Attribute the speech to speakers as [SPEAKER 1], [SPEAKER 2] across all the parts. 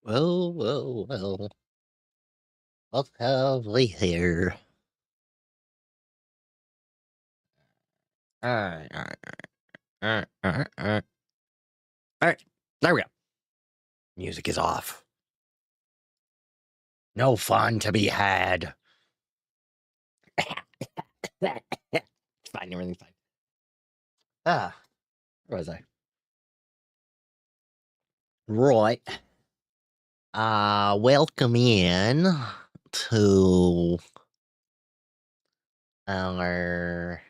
[SPEAKER 1] Well. What have we here? Alright, alright, alright, alright, alright. Alright, there we go. Music is off. No fun to be had. It's fine, everything's fine. Where was I? Right. Welcome in to our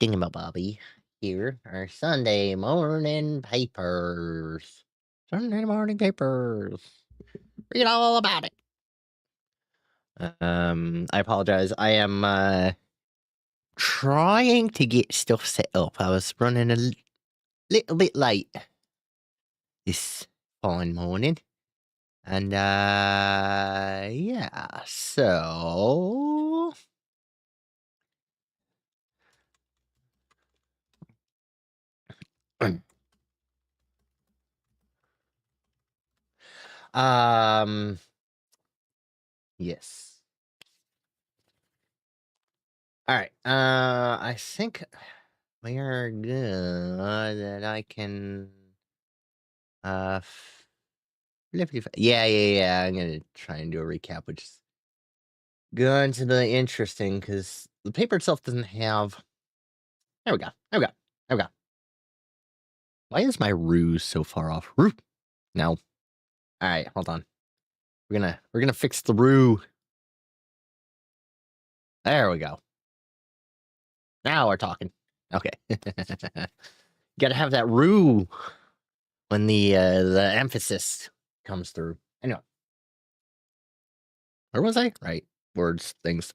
[SPEAKER 1] thingamabobby here, our Sunday morning papers. Sunday morning papers. Read all about it. I apologize. I am trying to get stuff set up. I was running a little bit late this fine morning. And yeah, so um yes. All right. I think we are good that I can uh yeah. I'm gonna try and do a recap, which is going to be interesting because the paper itself doesn't have. There we go. There we go. There we go. Why is my ruse so far off? Rue. No. All right, hold on. We're gonna fix the rue. There we go. Now we're talking. Okay. Gotta have that rue when the emphasis comes through. Anyway. Where was I? Right. Words, things.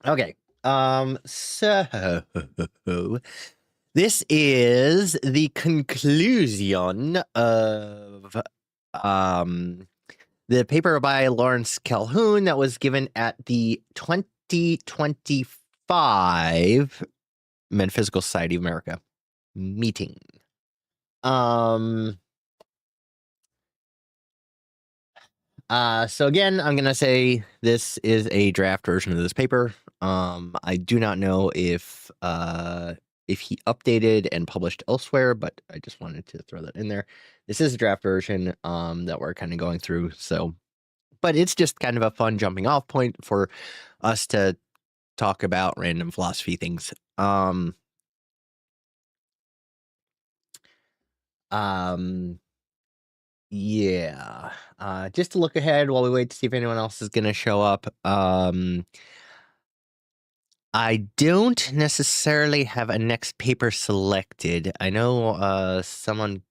[SPEAKER 1] Okay. So this is the conclusion of the paper by Lawrence Calhoun that was given at the 2025 Metaphysical Society of America meeting. So again, I'm gonna say this is a draft version of this paper. I do not know if he updated and published elsewhere, but I just wanted to throw that in there. This is a draft version that we're kind of going through. So, but it's just kind of a fun jumping off point for us to talk about random philosophy things. Yeah. Just to look ahead while we wait to see if anyone else is gonna show up. I don't necessarily have a next paper selected. I know someone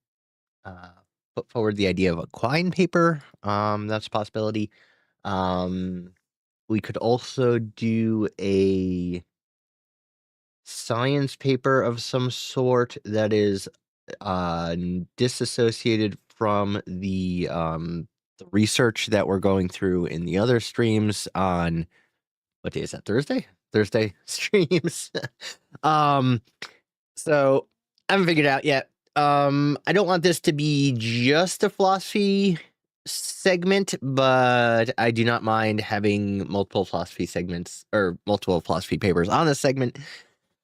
[SPEAKER 1] put forward the idea of a Quine paper. That's a possibility. We could also do a science paper of some sort that is disassociated from the research that we're going through in the other streams on what day is that? Thursday streams. So I haven't figured it out yet. I don't want this to be just a philosophy segment, but I do not mind having multiple philosophy segments or multiple philosophy papers on this segment.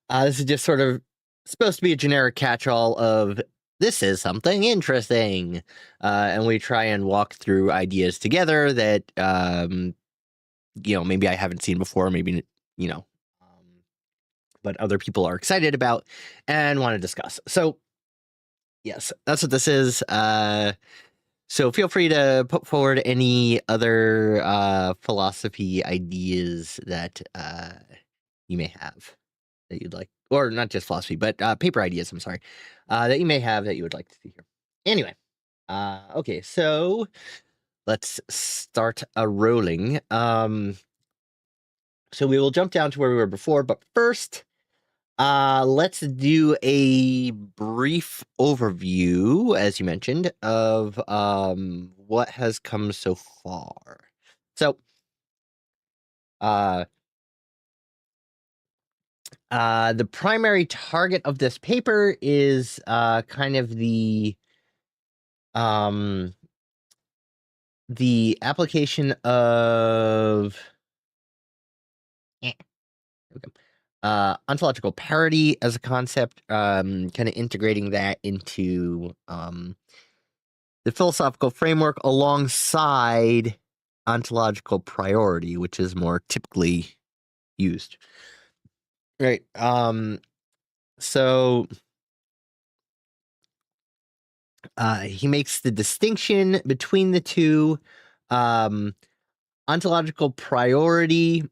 [SPEAKER 1] This is just sort of supposed to be a generic catch-all of this is something interesting. And we try and walk through ideas together that, maybe I haven't seen before, maybe, but other people are excited about and want to discuss. So, yes, that's what this is. So feel free to put forward any other philosophy ideas that you may have that you'd like, or not just philosophy, but paper ideas. I'm sorry, that you may have that you would like to see here. Anyway, okay, so let's start a rolling. So we will jump down to where we were before, but first, let's do a brief overview, as you mentioned, of what has come so far. So, The primary target of this paper is kind of the application of ontological parity as a concept, kind of integrating that into the philosophical framework alongside ontological priority, which is more typically used. Right. So he makes the distinction between the two. Ontological priority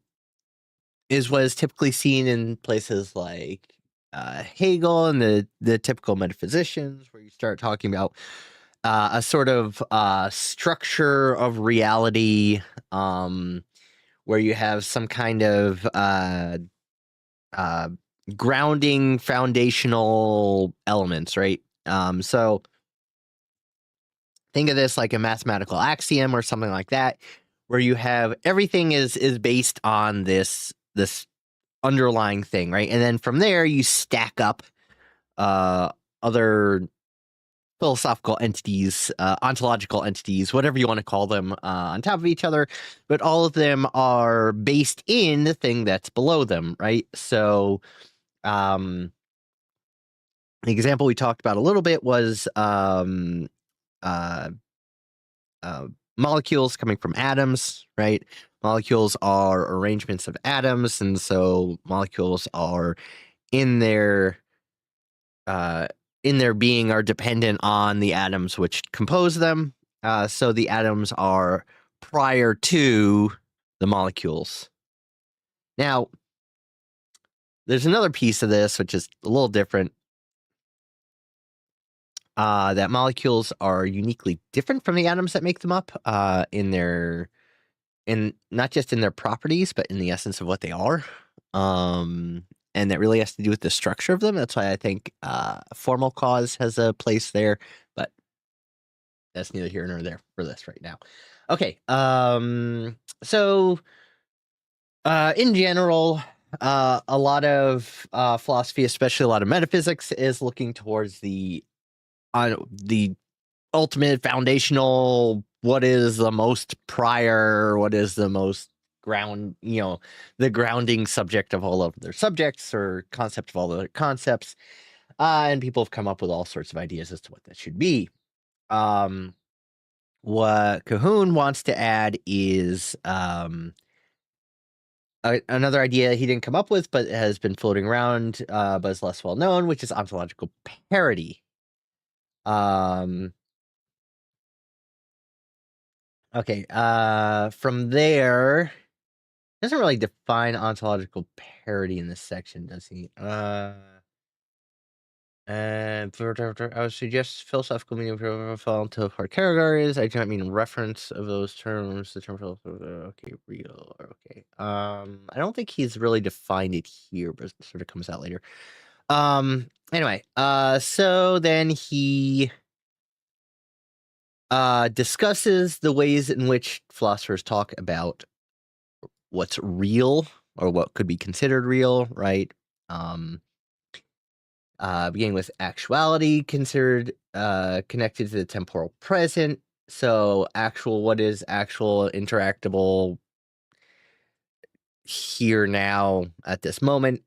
[SPEAKER 1] is what is typically seen in places like Hegel and the typical metaphysicians, where you start talking about a sort of structure of reality, where you have some kind of grounding foundational elements, right? So think of this like a mathematical axiom or something like that, where you have everything is based on this underlying thing, right? And then from there you stack up other philosophical entities, ontological entities, whatever you want to call them, on top of each other, but all of them are based in the thing that's below them, right? So the example we talked about a little bit was molecules coming from atoms, right? Molecules are arrangements of atoms, and so molecules are in their being are dependent on the atoms which compose them. So the atoms are prior to the molecules. Now, there's another piece of this which is a little different. That molecules are uniquely different from the atoms that make them up, in not just in their properties, but in the essence of what they are. And that really has to do with the structure of them. That's why I think formal cause has a place there, but that's neither here nor there for this right now. Okay, so in general, a lot of philosophy, especially a lot of metaphysics, is looking towards the ultimate foundational, what is the most prior, what is the most the grounding subject of all of their subjects, or concept of all the other concepts. And people have come up with all sorts of ideas as to what that should be. What Cahoon wants to add is another idea he didn't come up with, but has been floating around, but is less well known, which is ontological parity. Okay, from there, doesn't really define ontological parity in this section, does he? And I would suggest philosophical meaning fall into hard categories. I do not mean reference of those terms. The term okay, real, okay. I don't think he's really defined it here, but it sort of comes out later. Anyway, so then he discusses the ways in which philosophers talk about what's real, or what could be considered real, right? Beginning with actuality, considered connected to the temporal present. So what is actual, interactable, here, now, at this moment.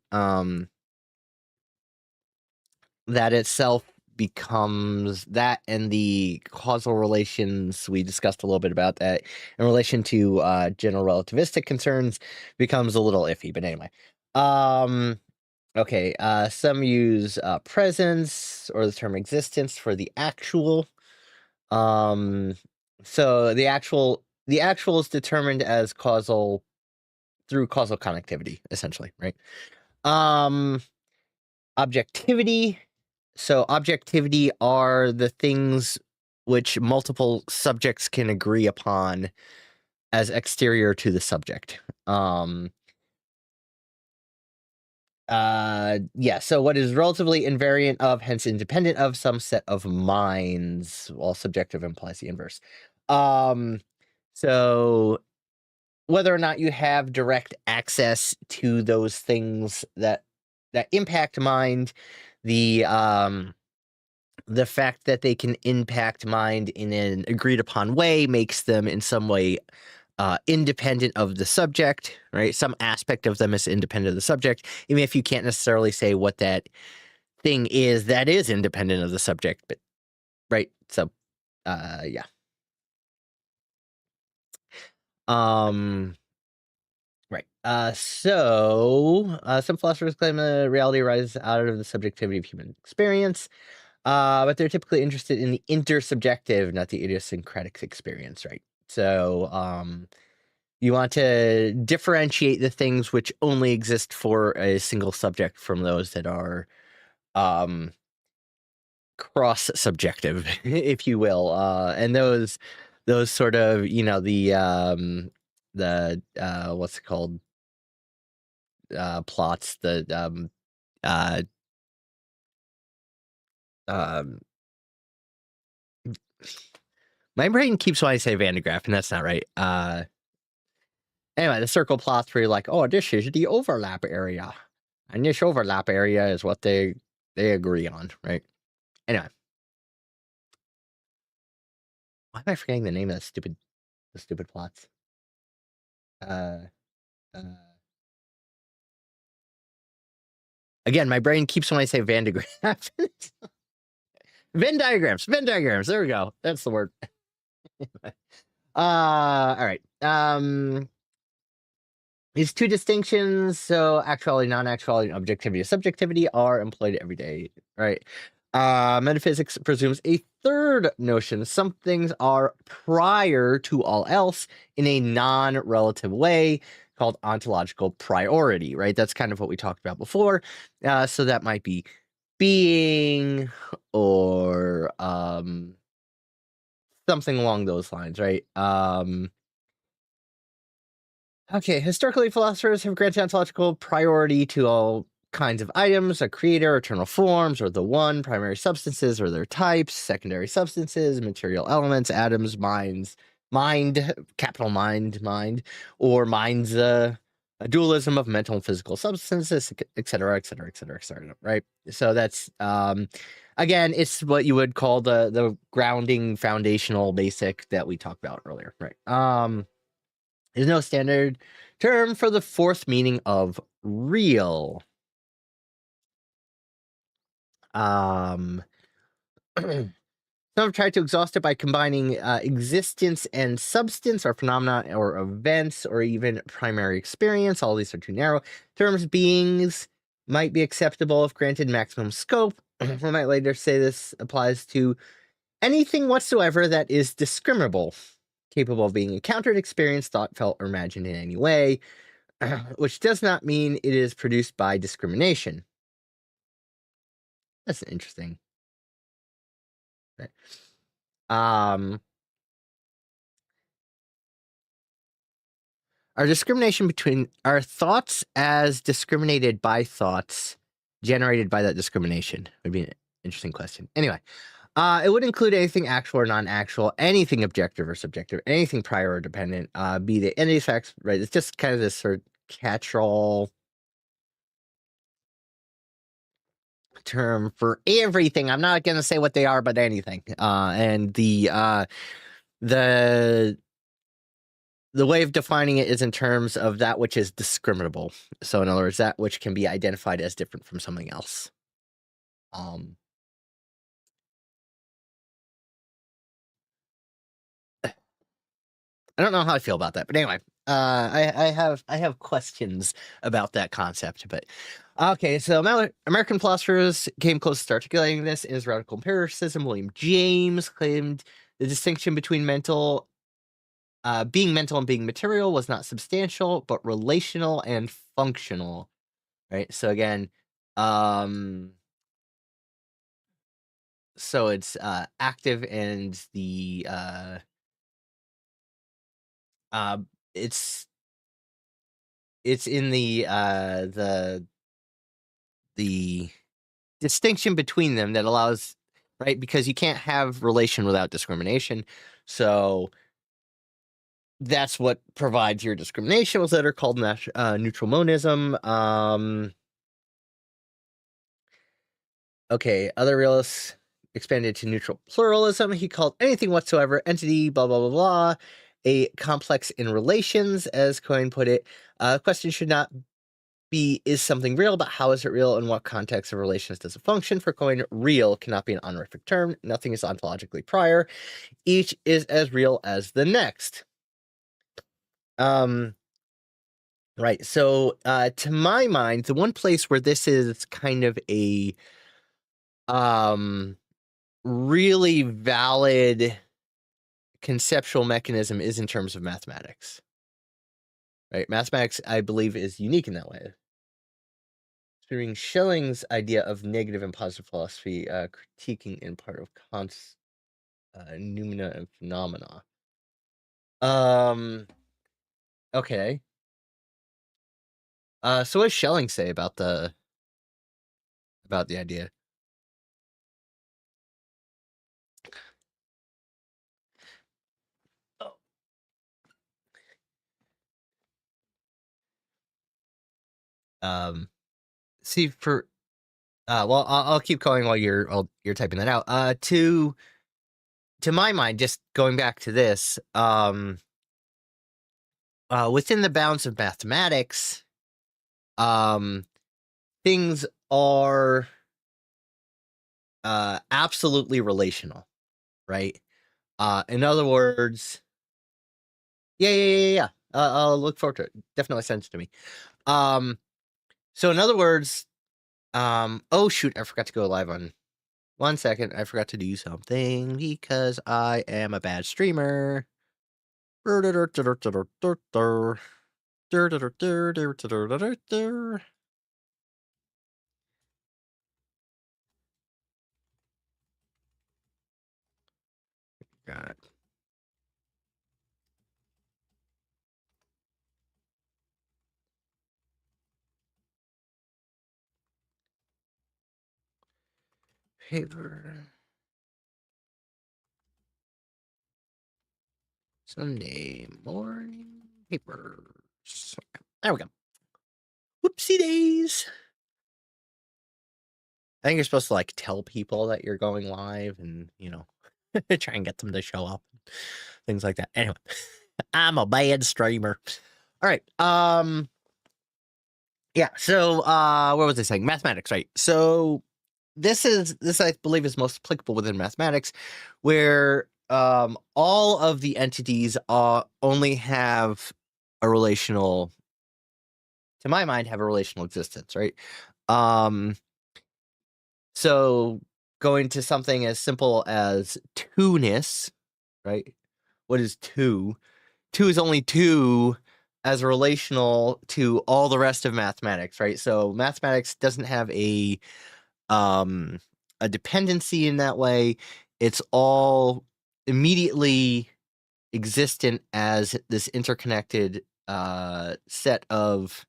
[SPEAKER 1] That itself becomes that, and the causal relations we discussed a little bit about that in relation to general relativistic concerns becomes a little iffy, but anyway. Okay, some use presence or the term existence for the actual. So the actual is determined as causal through causal connectivity, essentially, right? Objectivity. So objectivity are the things which multiple subjects can agree upon as exterior to the subject. Yeah, so what is relatively invariant of, hence independent of, some set of minds, while subjective implies the inverse. So whether or not you have direct access to those things that that impact mind, the fact that they can impact mind in an agreed upon way makes them in some way independent of the subject, right? Some aspect of them is independent of the subject, even if you can't necessarily say what that thing is that is independent of the subject, but right. So, yeah. Right. Some philosophers claim that reality arises out of the subjectivity of human experience, but they're typically interested in the intersubjective, not the idiosyncratic experience, right? So, you want to differentiate the things which only exist for a single subject from those that are cross-subjective, if you will. And those sort of, the what's it called? Plots, uh, um, my brain keeps wanting to say Van de Graaff, and that's not right. Anyway, the circle plots where you're like, oh, this is the overlap area. And this overlap area is what they agree on, right? Anyway. Why am I forgetting the name of the stupid plots? Again, my brain keeps wanting to say Van de Graaff. Venn diagrams. There we go. That's the word. All right. These two distinctions, so actuality, non-actuality, and objectivity, subjectivity, are employed every day, right? Metaphysics presumes a third notion. Some things are prior to all else in a non-relative way called ontological priority, right? That's kind of what we talked about before. So that might be being or something along those lines, right? Okay, historically, philosophers have granted ontological priority to all kinds of items: a creator, eternal forms, or the one, primary substances or their types, secondary substances, material elements, atoms, mind, capital mind, or mind's a dualism of mental and physical substances, etc., right? So that's again, it's what you would call the grounding, foundational, basic that we talked about earlier, right? There's no standard term for the fourth meaning of real. Some have tried to exhaust it by combining existence and substance, or phenomena, or events, or even primary experience. All these are too narrow. Terms beings might be acceptable if granted maximum scope. We might later say this applies to anything whatsoever that is discriminable, capable of being encountered, experienced, thought, felt, or imagined in any way, which does not mean it is produced by discrimination. That's interesting. Right. Our discrimination between our thoughts as discriminated by thoughts generated by that discrimination would be an interesting question. Anyway, it would include anything actual or non-actual, anything objective or subjective, anything prior or dependent, be they any facts, right? It's just kind of this sort of catch-all term for everything. I'm not going to say what they are, but anything. And the way of defining it is in terms of that which is discriminable. So in other words, that which can be identified as different from something else. I don't know how I feel about that, but anyway, I have questions about that concept. But okay, so American philosophers came close to articulating this in his radical empiricism. William James claimed the distinction between being mental and being material was not substantial, but relational and functional. Right. So again, so it's active, and the it's in the distinction between them that allows, right? Because you can't have relation without discrimination. So that's what provides your discriminations that are called neutral monism. Okay, other realists expanded to neutral pluralism. He called anything whatsoever entity, blah, blah, blah, blah, a complex in relations, as Coyne put it. The question should not be, is something real, but how is it real? In what context of relations does it function? For Coyne, real cannot be an honorific term. Nothing is ontologically prior. Each is as real as the next. Right. So, to my mind, the one place where this is kind of a really valid conceptual mechanism is in terms of mathematics. Right? Mathematics, I believe, is unique in that way. Considering Schelling's idea of negative and positive philosophy, critiquing in part of Kant's noumena and phenomena. Okay. So what does Schelling say about the idea? See, for well, I'll keep going while you're typing that out. To my mind, just going back to this, within the bounds of mathematics, things are absolutely relational, right? In other words, yeah. I'll look forward to it. Definitely send it to me. So in other words, oh shoot, I forgot to go live on 1 second. I forgot to do something because I am a bad streamer. Got it. Paper. Sunday morning papers. There we go. Whoopsie days. I think you're supposed to like tell people that you're going live and, you know, try and get them to show up. Things like that. Anyway, I'm a bad streamer. All right. Yeah, so what was I saying? Mathematics, right? So this I believe is most applicable within mathematics, where all of the entities only have a relational, to my mind, have a relational existence, right? So going to something as simple as two-ness, right? What is two? Two is only two as relational to all the rest of mathematics, right? So mathematics doesn't have a dependency in that way. It's all immediately existent as this interconnected set of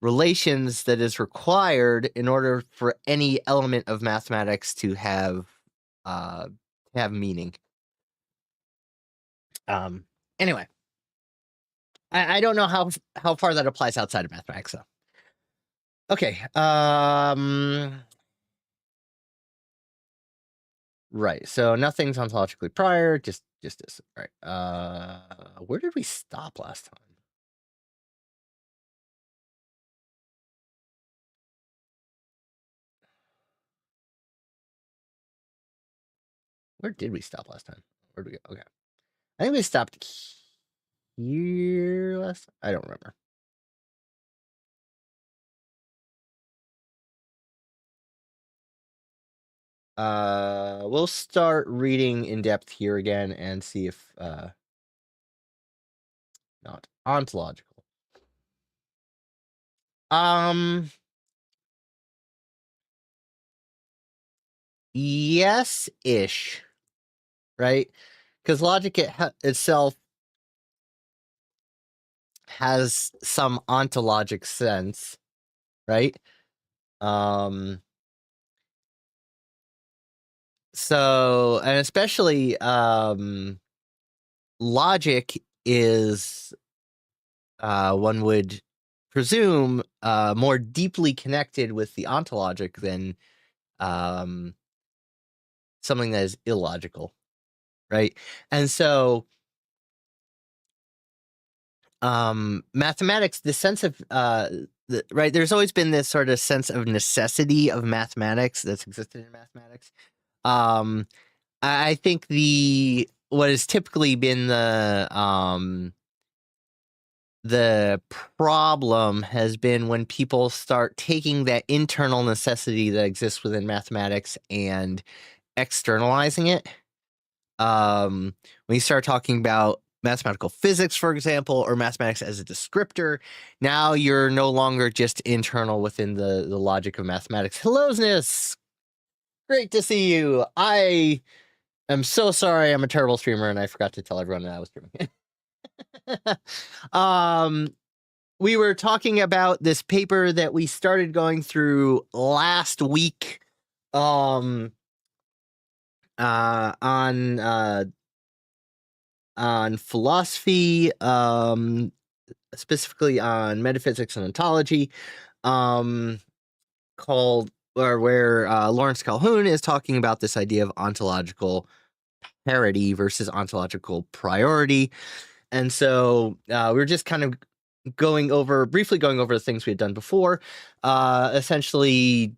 [SPEAKER 1] relations that is required in order for any element of mathematics to have meaning. Anyway, I don't know how far that applies outside of mathematics, though. Okay. Right. So nothing's ontologically prior. Just this. Right. Where did we stop last time? Where did we stop last time? Where did we go? Okay. I think we stopped here last. I don't remember. We'll start reading in depth here again and see if not ontological. Yes-ish, right? Because logic itself has some ontologic sense, right? So, and especially logic is one would presume more deeply connected with the ontologic than something that is illogical, right? And so mathematics, the sense of right, there's always been this sort of sense of necessity of mathematics that's existed in mathematics. I think what has typically been the problem has been when people start taking that internal necessity that exists within mathematics and externalizing it. When you start talking about mathematical physics, for example, or mathematics as a descriptor, now you're no longer just internal within the logic of mathematics. Hello, Znis! Great to see you. I am so sorry I'm a terrible streamer and I forgot to tell everyone that I was streaming. We were talking about this paper that we started going through last week on philosophy, specifically on metaphysics and ontology, where Lawrence Calhoun is talking about this idea of ontological parity versus ontological priority. And so we were just kind of briefly going over the things we had done before. Essentially,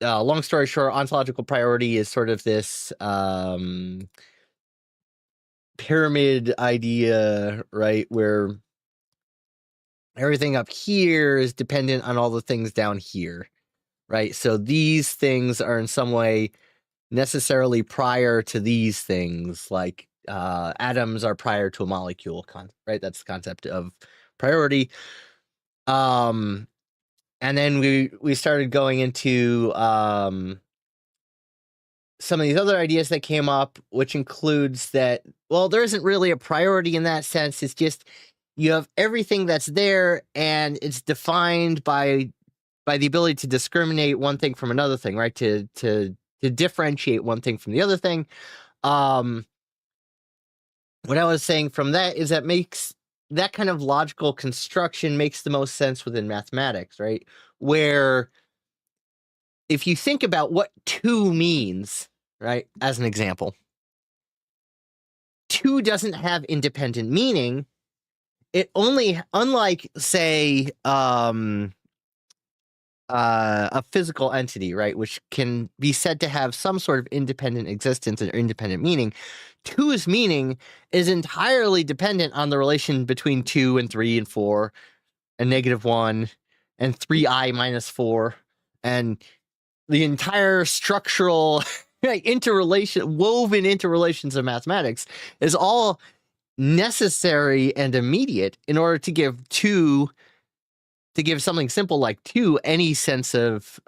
[SPEAKER 1] long story short, ontological priority is sort of this pyramid idea, right, where everything up here is dependent on all the things down here, right? So these things are in some way necessarily prior to these things, like atoms are prior to a molecule, right? That's the concept of priority. And then we started going into some of these other ideas that came up, which includes that, well, there isn't really a priority in that sense. It's just you have everything that's there, and it's defined by the ability to discriminate one thing from another thing, right? To differentiate one thing from the other thing. What I was saying from that is that kind of logical construction makes the most sense within mathematics, right? Where if you think about what 2 means, right, as an example, 2 doesn't have independent meaning. It only, unlike, say, a physical entity, right, which can be said to have some sort of independent existence or independent meaning, 2's meaning is entirely dependent on the relation between 2 and 3 and 4 and -1 and 3i minus 4 and the entire structural woven interrelations of mathematics is all necessary and immediate in order to give something simple like 2 any sense of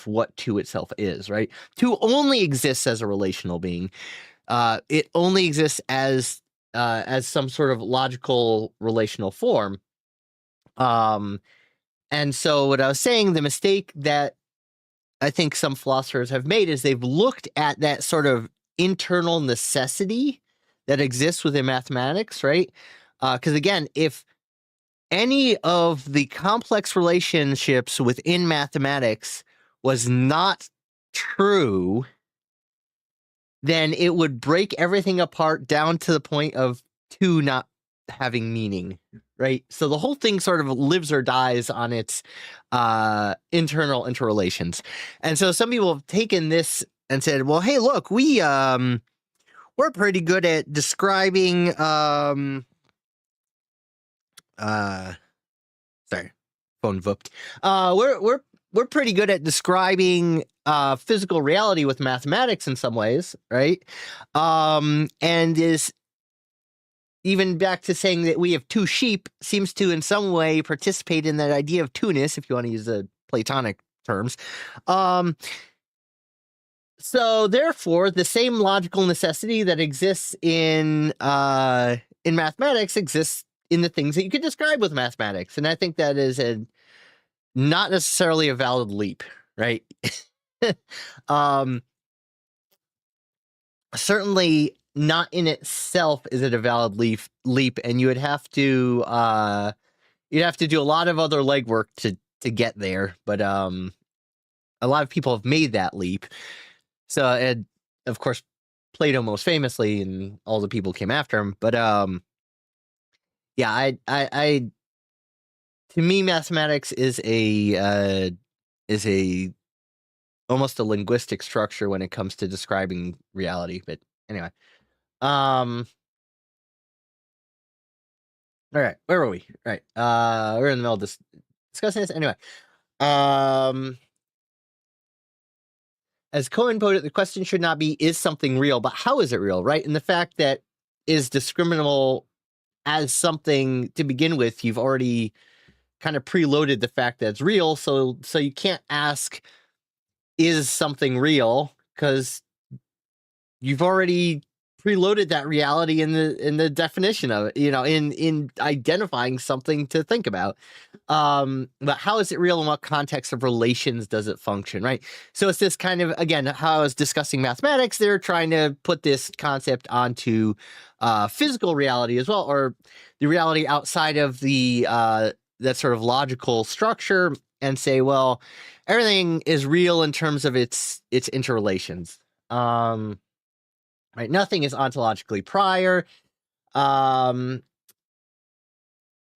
[SPEAKER 1] what 2 itself is, right? 2 only exists as a relational being. It only exists as some sort of logical relational form. And so what I was saying, the mistake that I think some philosophers have made is they've looked at that sort of internal necessity that exists within mathematics, right? Because again, if any of the complex relationships within mathematics was not true, then it would break everything apart down to the point of 2 not having meaning, right? So the whole thing sort of lives or dies on its internal interrelations. And so some people have taken this and said, well, hey, look, we're pretty good at describing sorry, phone vooped. We're pretty good at describing physical reality with mathematics in some ways, right? And is even back to saying that we have 2 sheep seems to in some way participate in that idea of 2-ness, if you want to use the Platonic terms. So therefore, the same logical necessity that exists in mathematics exists in the things that you can describe with mathematics. And I think that is not necessarily a valid leap, right? Certainly not in itself is it a valid leap, and you would have to do a lot of other legwork to get there. But a lot of people have made that leap. So, and of course, Plato most famously, and all the people came after him. But yeah, I to me, mathematics is a almost a linguistic structure when it comes to describing reality. But anyway, all right, where were we? Right, we're in the middle of this discussing this anyway. As Cohen put it, the question should not be, is something real, but how is it real, right? And the fact that is discriminable as something to begin with, you've already kind of preloaded the fact that it's real. So you can't ask, is something real? Because you've already preloaded that reality in the definition of it, in identifying something to think about. But how is it real? In what context of relations does it function, right? So it's this kind of, again, how I was discussing mathematics, they're trying to put this concept onto physical reality as well, or the reality outside of the that sort of logical structure, and say, well, everything is real in terms of its interrelations. Right, nothing is ontologically prior.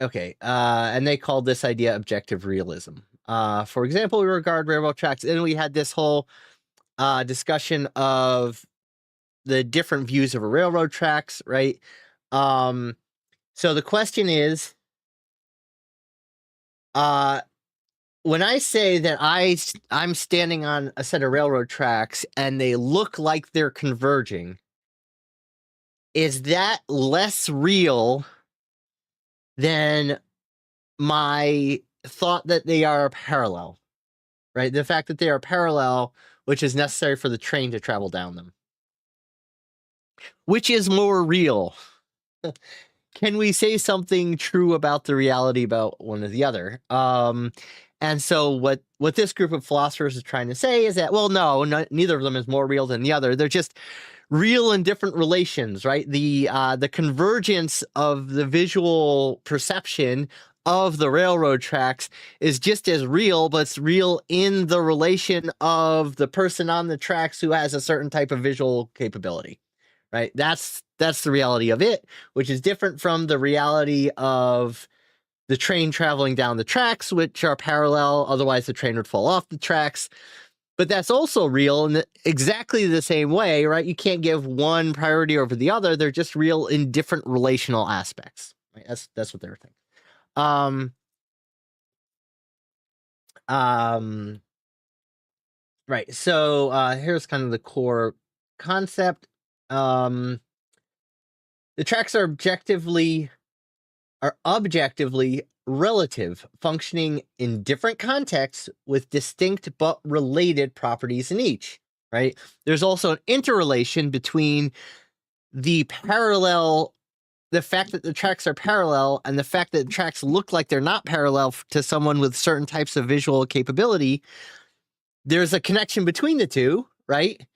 [SPEAKER 1] Okay, and they called this idea objective realism. For example, we regard railroad tracks, and we had this whole discussion of the different views of a railroad tracks, right? So the question is, when I say that I'm standing on a set of railroad tracks and they look like they're converging, is that less real than my thought that they are parallel, right? The fact that they are parallel, which is necessary for the train to travel down them. Which is more real? Can we say something true about the reality about one or the other? And so what this group of philosophers is trying to say is that, well, no, neither of them is more real than the other. They're just real in different relations, right? The convergence of the visual perception of the railroad tracks is just as real, but it's real in the relation of the person on the tracks who has a certain type of visual capability, right? That's the reality of it, which is different from the reality of the train traveling down the tracks, which are parallel. Otherwise, the train would fall off the tracks. But that's also real in exactly the same way, right? You can't give one priority over the other. They're just real in different relational aspects. Right? That's what they were thinking. Right. So here's kind of the core concept. The tracks are objectively relative, functioning in different contexts with distinct but related properties in each, right? There's also an interrelation between the fact that the tracks are parallel and the fact that the tracks look like they're not parallel to someone with certain types of visual capability. There's a connection between the two, right?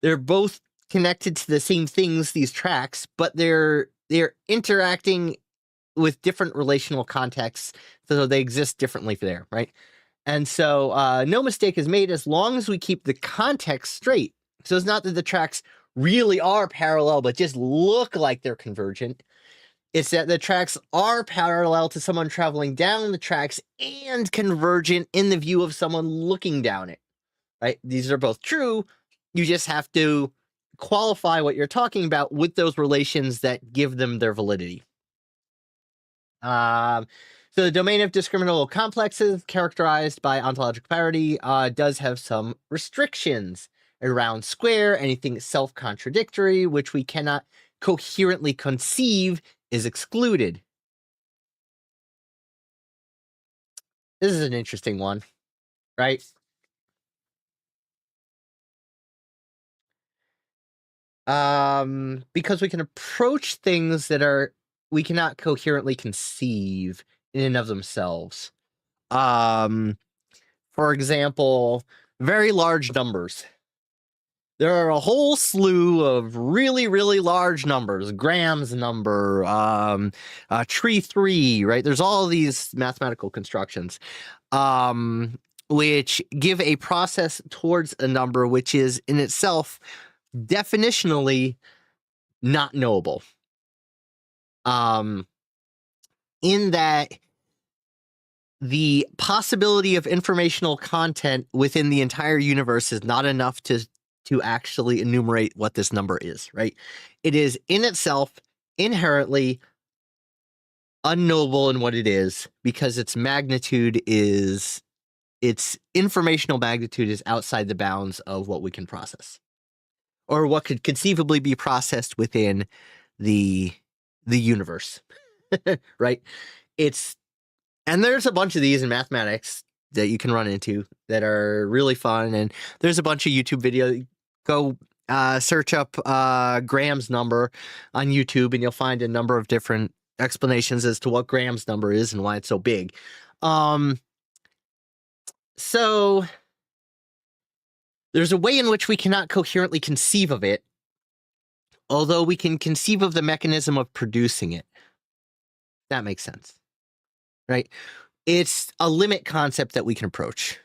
[SPEAKER 1] They're both connected to the same things, these tracks, but they're interacting with different relational contexts, so they exist differently there, right? And so no mistake is made as long as we keep the context straight. So it's not that the tracks really are parallel, but just look like they're convergent. It's that the tracks are parallel to someone traveling down the tracks and convergent in the view of someone looking down it, right? These are both true. You just have to qualify what you're talking about with those relations that give them their validity. So the domain of discriminable complexes, characterized by ontological parity, does have some restrictions. Around square, anything self-contradictory, which we cannot coherently conceive, is excluded. This is an interesting one, right? Because we can approach things that we cannot coherently conceive in and of themselves. For example, very large numbers. There are a whole slew of really, really large numbers. Graham's number, tree 3, right? There's all these mathematical constructions. which give a process towards a number which is in itself definitionally not knowable. In that the possibility of informational content within the entire universe is not enough to actually enumerate what this number is, right? It is in itself inherently unknowable in what it is because its informational magnitude is outside the bounds of what we can process or what could conceivably be processed within the universe. Right? And there's a bunch of these in mathematics that you can run into that are really fun. And there's a bunch of YouTube videos. Go search up Graham's number on YouTube and you'll find a number of different explanations as to what Graham's number is and why it's so big. So there's a way in which we cannot coherently conceive of it, although we can conceive of the mechanism of producing it. That makes sense, right? It's a limit concept that we can approach.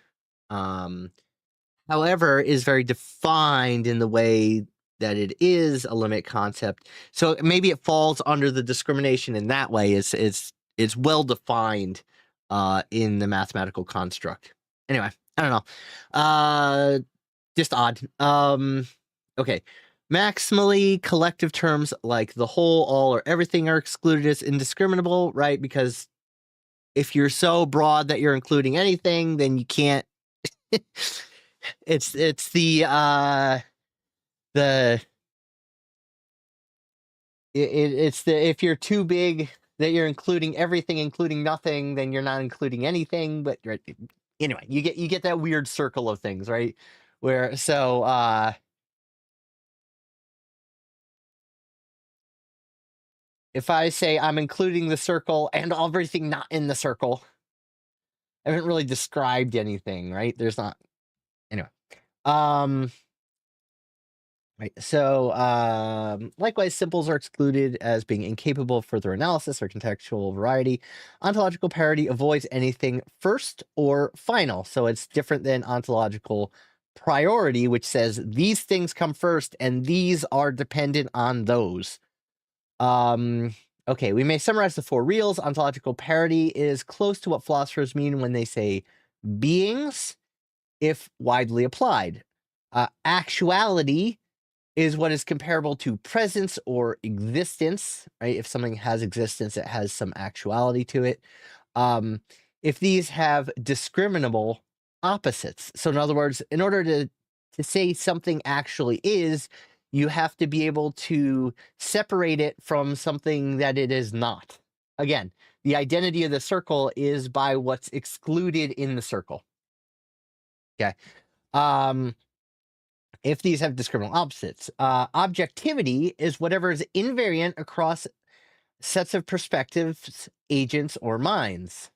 [SPEAKER 1] However, is very defined in the way that it is a limit concept. So maybe it falls under the discrimination in that way. It's well defined in the mathematical construct. Anyway, I don't know. Just odd. Okay. Maximally collective terms like the whole, all, or everything are excluded as indiscriminable, right? Because if you're so broad that you're including anything, then you can't. It's if you're too big that you're including everything, including nothing, then you're not including anything. But right, anyway, you get that weird circle of things, right? Where if I say I'm including the circle and everything not in the circle, I haven't really described anything, right? There's not. Anyway. Right. So, likewise, simples are excluded as being incapable of further analysis or contextual variety. Ontological parity avoids anything first or final. So it's different than ontological priority, which says these things come first and these are dependent on those. Okay, we may summarize the four reals. Ontological parity is close to what philosophers mean when they say beings, if widely applied. Actuality is what is comparable to presence or existence, right? If something has existence, it has some actuality to it. If these have discriminable opposites. So in other words, in order to say something actually is, you have to be able to separate it from something that it is not. Again, the identity of the circle is by what's excluded in the circle. Okay. If these have discriminable opposites. Objectivity is whatever is invariant across sets of perspectives, agents, or minds,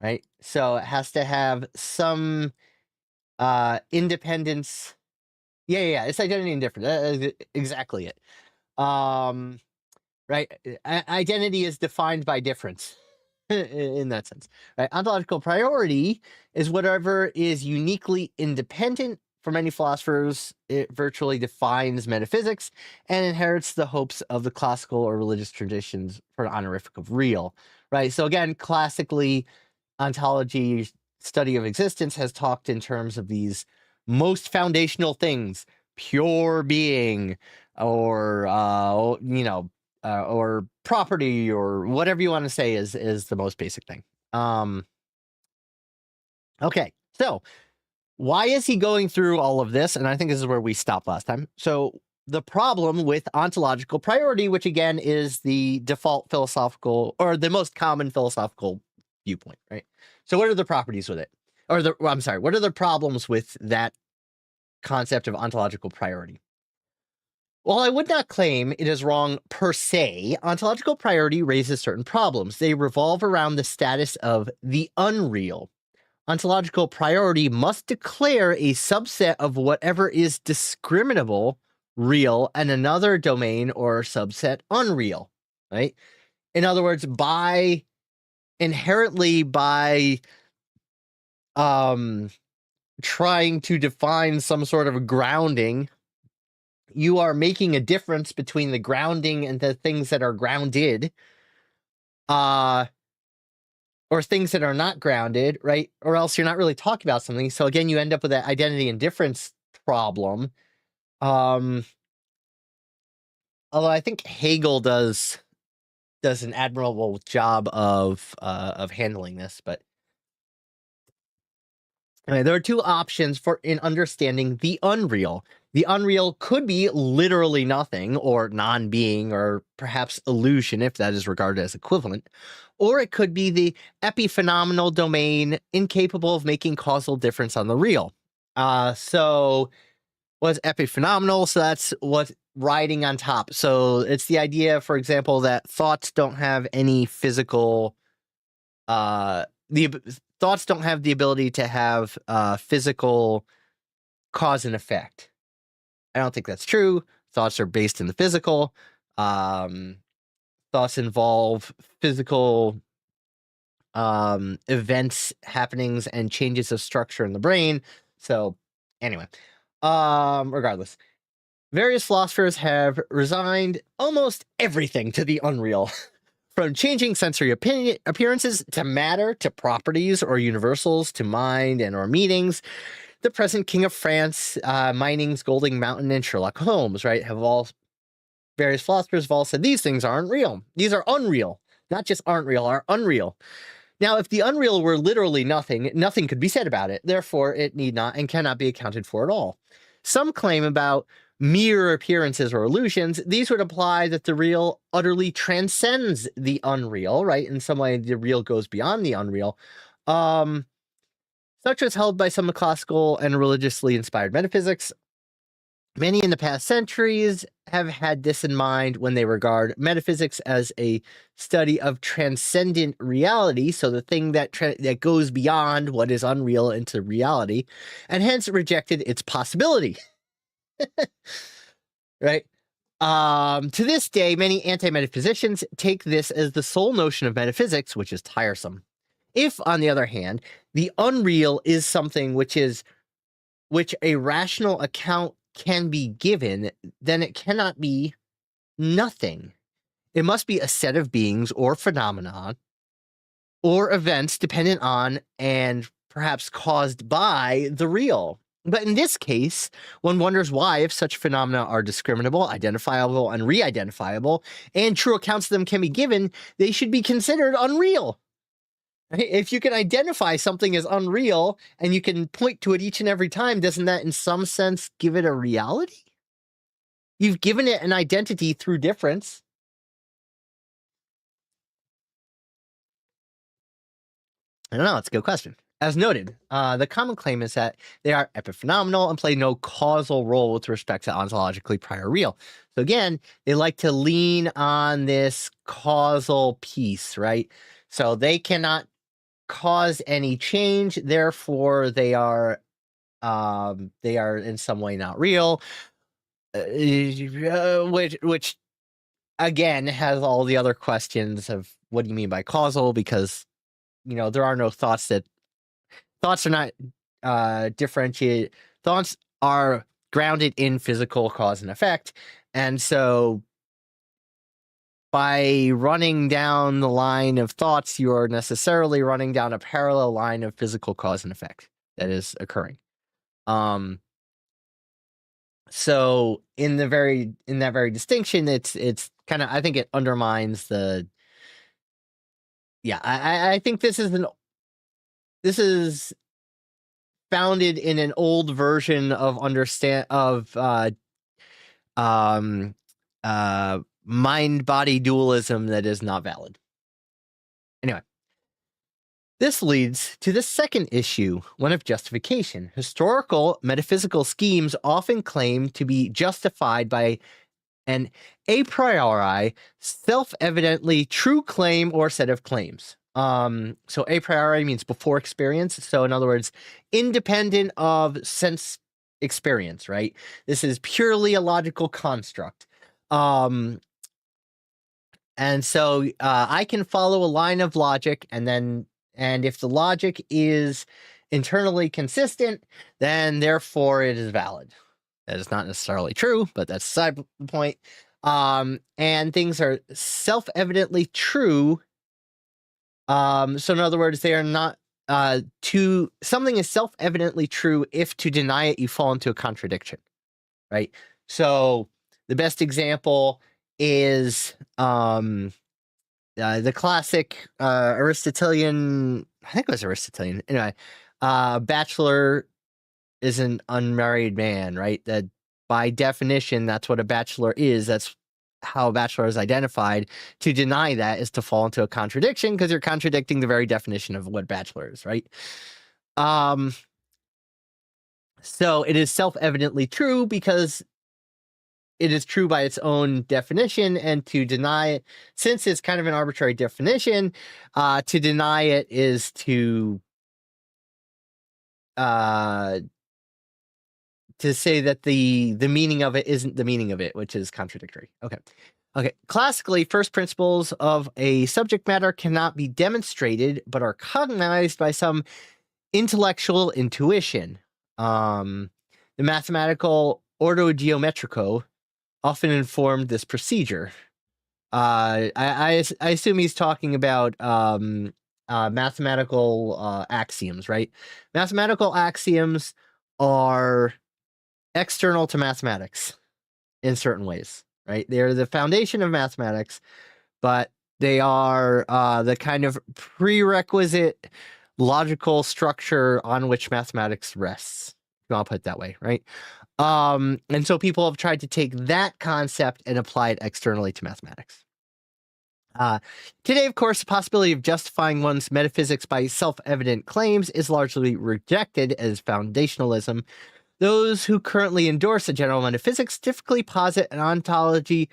[SPEAKER 1] right? So it has to have some independence. Yeah, it's identity indifferent. That is exactly it. Right? Identity is defined by difference in that sense, right? Ontological priority is whatever is uniquely independent. For many philosophers, it virtually defines metaphysics and inherits the hopes of the classical or religious traditions for an honorific of real, right? So again, classically, ontology, study of existence, has talked in terms of these most foundational things, pure being, or or property, or whatever you want to say is the most basic thing. Okay, so why is he going through all of this? And I think this is where we stopped last time. So the problem with ontological priority, which again is the default philosophical or the most common philosophical viewpoint, right? So what are the properties with it? Or what are the problems with that concept of ontological priority? While I would not claim it is wrong per se, ontological priority raises certain problems. They revolve around the status of the unreal. Ontological priority must declare a subset of whatever is discriminable real and another domain or subset unreal, right? In other words, inherently by trying to define some sort of grounding, you are making a difference between the grounding and the things that are grounded, or things that are not grounded, right? Or else you're not really talking about something. So again, you end up with that identity and difference problem. Although I think Hegel does an admirable job of handling this, but anyway, there are two options in understanding the unreal. The unreal could be literally nothing, or non-being, or perhaps illusion, if that is regarded as equivalent. Or it could be the epiphenomenal domain, incapable of making causal difference on the real. So what's epiphenomenal? So that's what's riding on top. So it's the idea, for example, that thoughts don't have any physical, thoughts don't have the ability to have physical cause and effect. I don't think that's true. Thoughts are based in the physical. Thoughts involve physical events, happenings, and changes of structure in the brain. So anyway, regardless, various philosophers have resigned almost everything to the unreal. From changing sensory appearances to matter, to properties or universals, to mind and or meanings. The present King of France, Mining's Golding Mountain, and Sherlock Holmes, right, various philosophers have all said these things aren't real. These are unreal. Not just aren't real, are unreal. Now, if the unreal were literally nothing, nothing could be said about it. Therefore, it need not and cannot be accounted for at all. Some claim about mere appearances or illusions. These would imply that the real utterly transcends the unreal, right? In some way, the real goes beyond the unreal. Such was held by some classical and religiously inspired metaphysics. Many in the past centuries have had this in mind when they regard metaphysics as a study of transcendent reality, so the thing that goes beyond what is unreal into reality, and hence rejected its possibility. Right? To this day, many anti-metaphysicians take this as the sole notion of metaphysics, which is tiresome. If, on the other hand, the unreal is something which a rational account can be given, then it cannot be nothing. It must be a set of beings or phenomena or events dependent on and perhaps caused by the real. But in this case, one wonders why, if such phenomena are discriminable, identifiable, and re-identifiable, and true accounts of them can be given, they should be considered unreal. If you can identify something as unreal and you can point to it each and every time, doesn't that in some sense give it a reality? You've given it an identity through difference. I don't know. It's a good question. As noted, the common claim is that they are epiphenomenal and play no causal role with respect to ontologically prior real. So again, they like to lean on this causal piece, right? So they cannot cause any change, therefore they are in some way not real, which again has all the other questions of what do you mean by causal, because there are no thoughts are not differentiated. Thoughts are grounded in physical cause and effect, and so by running down the line of thoughts, you are necessarily running down a parallel line of physical cause and effect that is occurring. So in that very distinction, it's kind of, I think it undermines the. Yeah, I think this is founded in an old version of mind-body dualism that is not valid. Anyway, this leads to the second issue, one of justification. Historical metaphysical schemes often claim to be justified by an a priori, self-evidently true claim or set of claims. So a priori means before experience. So in other words, independent of sense experience, right? This is purely a logical construct. And so I can follow a line of logic, and if the logic is internally consistent, then therefore it is valid. That is not necessarily true, but that's beside the point. And things are self-evidently true. So in other words, they are not something is self-evidently true if to deny it you fall into a contradiction, right? So the best example is the classic Aristotelian, I think it was Aristotelian. Anyway, bachelor is an unmarried man, right? That by definition, that's what a bachelor is. That's how a bachelor is identified. To deny that is to fall into a contradiction because you're contradicting the very definition of what bachelor is, right? So it is self-evidently true because it is true by its own definition, and to deny it, since it's kind of an arbitrary definition, to deny it is to say that the meaning of it isn't the meaning of it, which is contradictory. Okay. Classically, first principles of a subject matter cannot be demonstrated, but are cognized by some intellectual intuition. The mathematical Ordo Geometrico often informed this procedure. I assume he's talking about mathematical axioms, right? Mathematical axioms are external to mathematics in certain ways, right? They're the foundation of mathematics, but they are the kind of prerequisite logical structure on which mathematics rests. If you want to put it that way, right? And so people have tried to take that concept and apply it externally to mathematics. Today, of course, the possibility of justifying one's metaphysics by self-evident claims is largely rejected as foundationalism. Those who currently endorse a general metaphysics typically posit an ontologically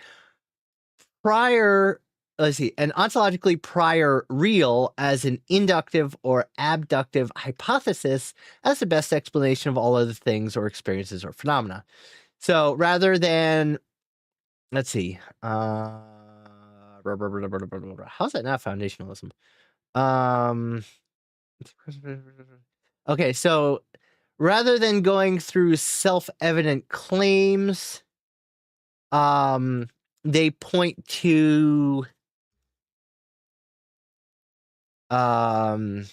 [SPEAKER 1] prior real as an inductive or abductive hypothesis as the best explanation of all other things or experiences or phenomena. So rather than, let's see, how's that not foundationalism? Okay, so rather than going through self-evident claims, they point to some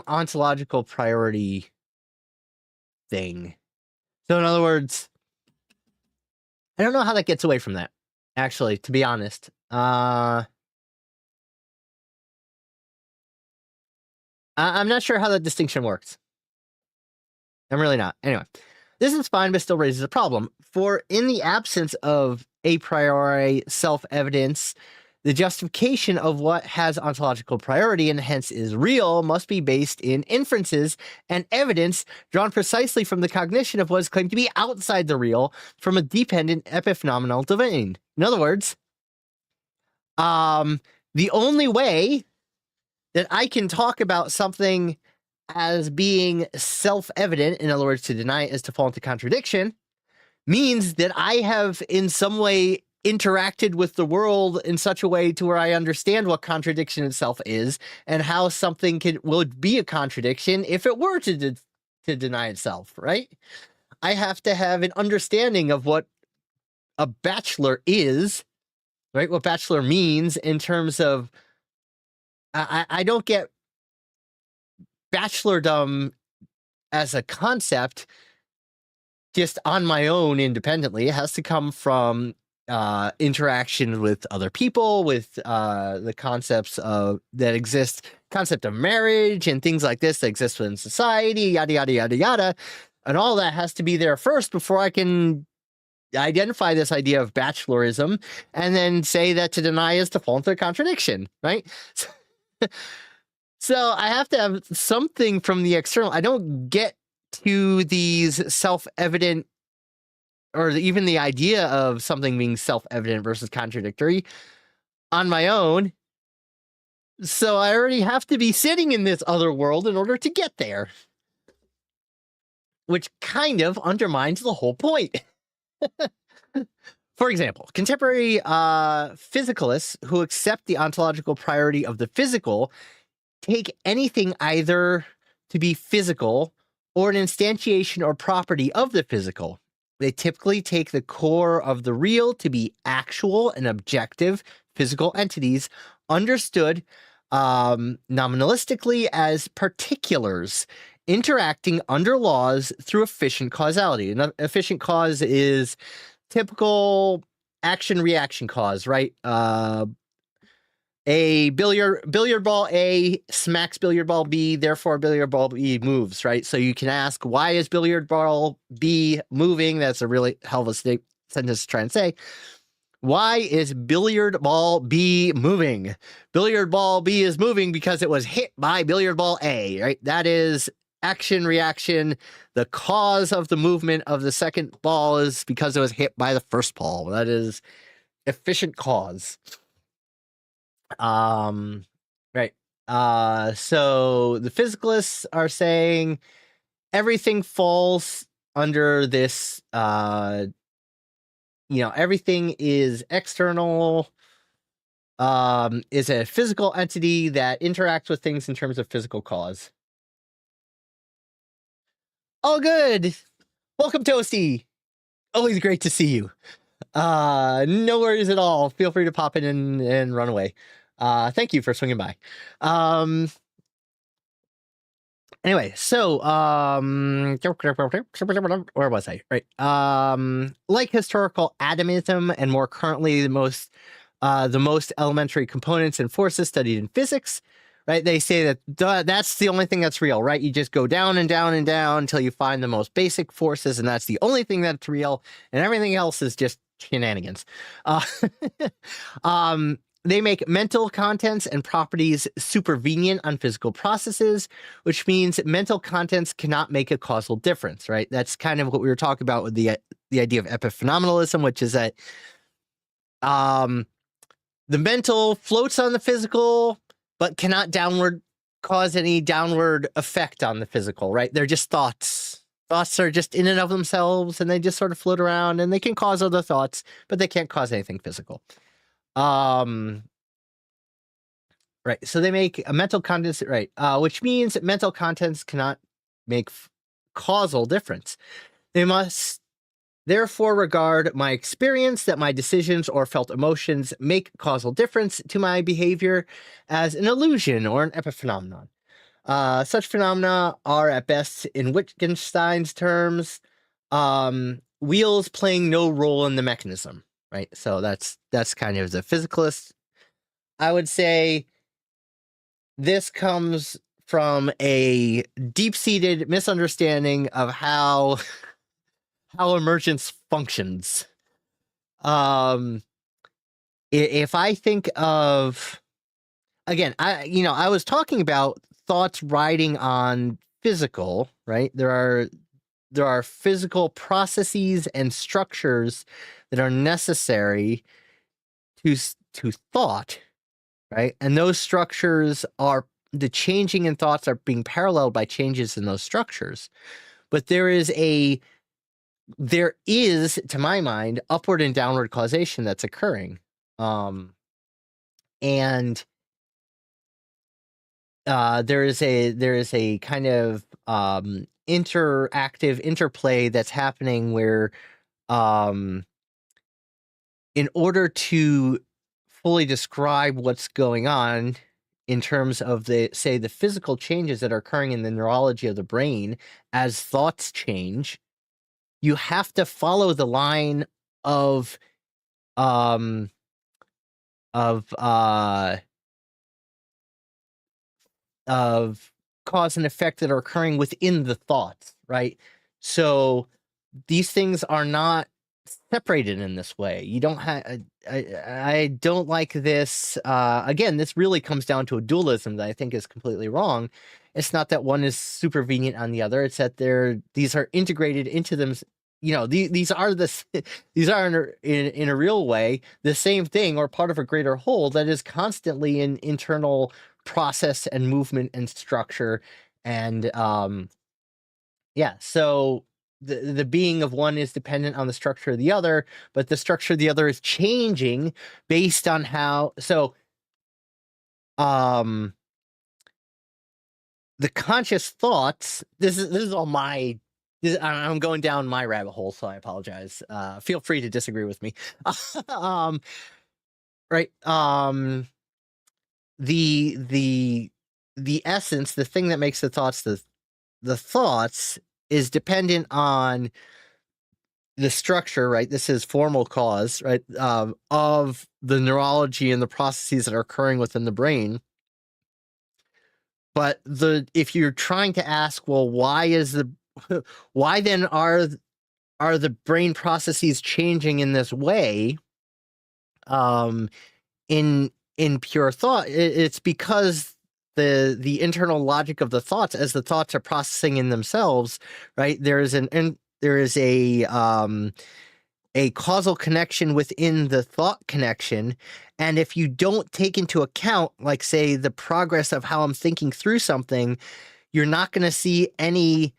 [SPEAKER 1] ontological priority thing. So in other words, I don't know how that gets away from that, actually, to be honest. I'm not sure how that distinction works. I'm really not. Anyway, this is fine, but still raises a problem. For in the absence of a priori self-evidence, the justification of what has ontological priority and hence is real must be based in inferences and evidence drawn precisely from the cognition of what is claimed to be outside the real from a dependent epiphenomenal domain. In other words, the only way that I can talk about something as being self-evident, in other words, to deny it is to fall into contradiction, means that I have in some way interacted with the world in such a way to where I understand what contradiction itself is and how something would be a contradiction if it were to deny itself, right? I have to have an understanding of what a bachelor is, right? What bachelor means in terms of, I don't get bachelordom as a concept just on my own independently. It has to come from interaction with other people, with the concepts that exist, concept of marriage and things like this that exist within society, yada, yada, yada, yada. And all that has to be there first before I can identify this idea of bachelorism and then say that to deny is to fall into a contradiction, right? So I have to have something from the external. I don't get to these self-evident, or even the idea of something being self-evident versus contradictory on my own. So I already have to be sitting in this other world in order to get there, which kind of undermines the whole point. For example, contemporary physicalists who accept the ontological priority of the physical take anything either to be physical or an instantiation or property of the physical. They typically take the core of the real to be actual and objective physical entities understood nominalistically as particulars interacting under laws through efficient causality. And efficient cause is typical action-reaction cause, right? A billiard ball A smacks billiard ball B, therefore billiard ball B moves, right? So you can ask, why is billiard ball B moving? That's a really hell of a sentence to try and say. Why is billiard ball B moving? Billiard ball B is moving because it was hit by billiard ball A, right? That is action reaction. The cause of the movement of the second ball is because it was hit by the first ball. That is efficient cause. Right. So the physicalists are saying everything falls under this, everything is external, is a physical entity that interacts with things in terms of physical cause. All good. Welcome, Toasty. Always great to see you. No worries at all. Feel free to pop in and run away. Thank you for swinging by. Anyway, so where was I? Right. Like historical atomism and more currently the most elementary components and forces studied in physics, right? They say that that's the only thing that's real, right? You just go down and down and down until you find the most basic forces, and that's the only thing that's real, and everything else is just shenanigans. They make mental contents and properties supervenient on physical processes, which means mental contents cannot make a causal difference, right? That's kind of what we were talking about with the idea of epiphenomenalism, which is that the mental floats on the physical, but cannot cause any downward effect on the physical, right? They're just thoughts. Thoughts are just in and of themselves, and they just sort of float around, and they can cause other thoughts, but they can't cause anything physical. Right. So they make a mental contents, right? Which means mental contents cannot make causal difference. They must therefore regard my experience that my decisions or felt emotions make causal difference to my behavior as an illusion or an epiphenomenon. Such phenomena are at best, in Wittgenstein's terms, wheels playing no role in the mechanism. Right, so that's kind of the physicalist. I would say this comes from a deep-seated misunderstanding of how emergence functions. If I think of, again, I was talking about thoughts riding on physical, right? There are physical processes and structures that are necessary to thought, right? And those structures are, the changing in thoughts are being paralleled by changes in those structures. But there is, to my mind, upward and downward causation that's occurring. And there is a kind of interactive interplay that's happening where in order to fully describe what's going on in terms of the physical changes that are occurring in the neurology of the brain as thoughts change, you have to follow the line of cause and effect that are occurring within the thoughts, right? So these things are not separated in this way. You don't have, I don't like this. Again, this really comes down to a dualism that I think is completely wrong. It's not that one is supervenient on the other. It's that these are integrated into them. These are in a real way the same thing or part of a greater whole that is constantly in internal process and movement and structure. And so the being of one is dependent on the structure of the other, but the structure of the other is changing based on how. So, the conscious thoughts. This is all my. I'm going down my rabbit hole, so I apologize. Feel free to disagree with me. Right. The essence, the thing that makes the thoughts the thoughts is dependent on the structure, right? This is formal cause, right? Of the neurology and the processes that are occurring within the brain. But if you're trying to ask, well, why then are the brain processes changing in this way? In pure thought, it's because the internal logic of the thoughts, as the thoughts are processing in themselves, right? There is a causal connection within the thought connection, and if you don't take into account, like, say, the progress of how I'm thinking through something, you're not going to see any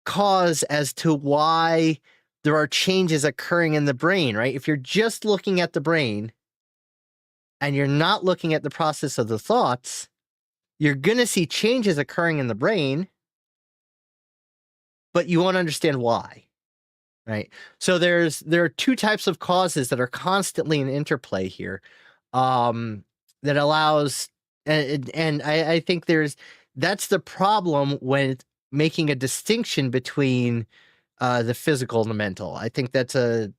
[SPEAKER 1] cause as to why there are changes occurring in the brain, right? If you're just looking at the brain and you're not looking at the process of the thoughts, you're going to see changes occurring in the brain, but you won't understand why, right? So there are two types of causes that are constantly in interplay here, that allows, and I think that's the problem when making a distinction between the physical and the mental. I think that's a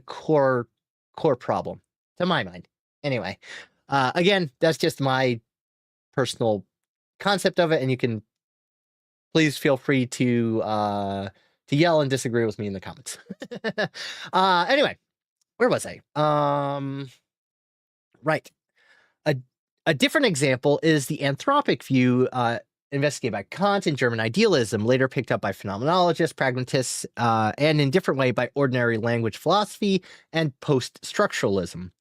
[SPEAKER 1] core problem to my mind. Anyway, again, that's just my personal concept of it, and you can please feel free to yell and disagree with me in the comments. Anyway, where was I? Right. A different example is the anthropic view, investigated by Kant and German idealism, later picked up by phenomenologists, pragmatists, and in different way by ordinary language philosophy and post-structuralism.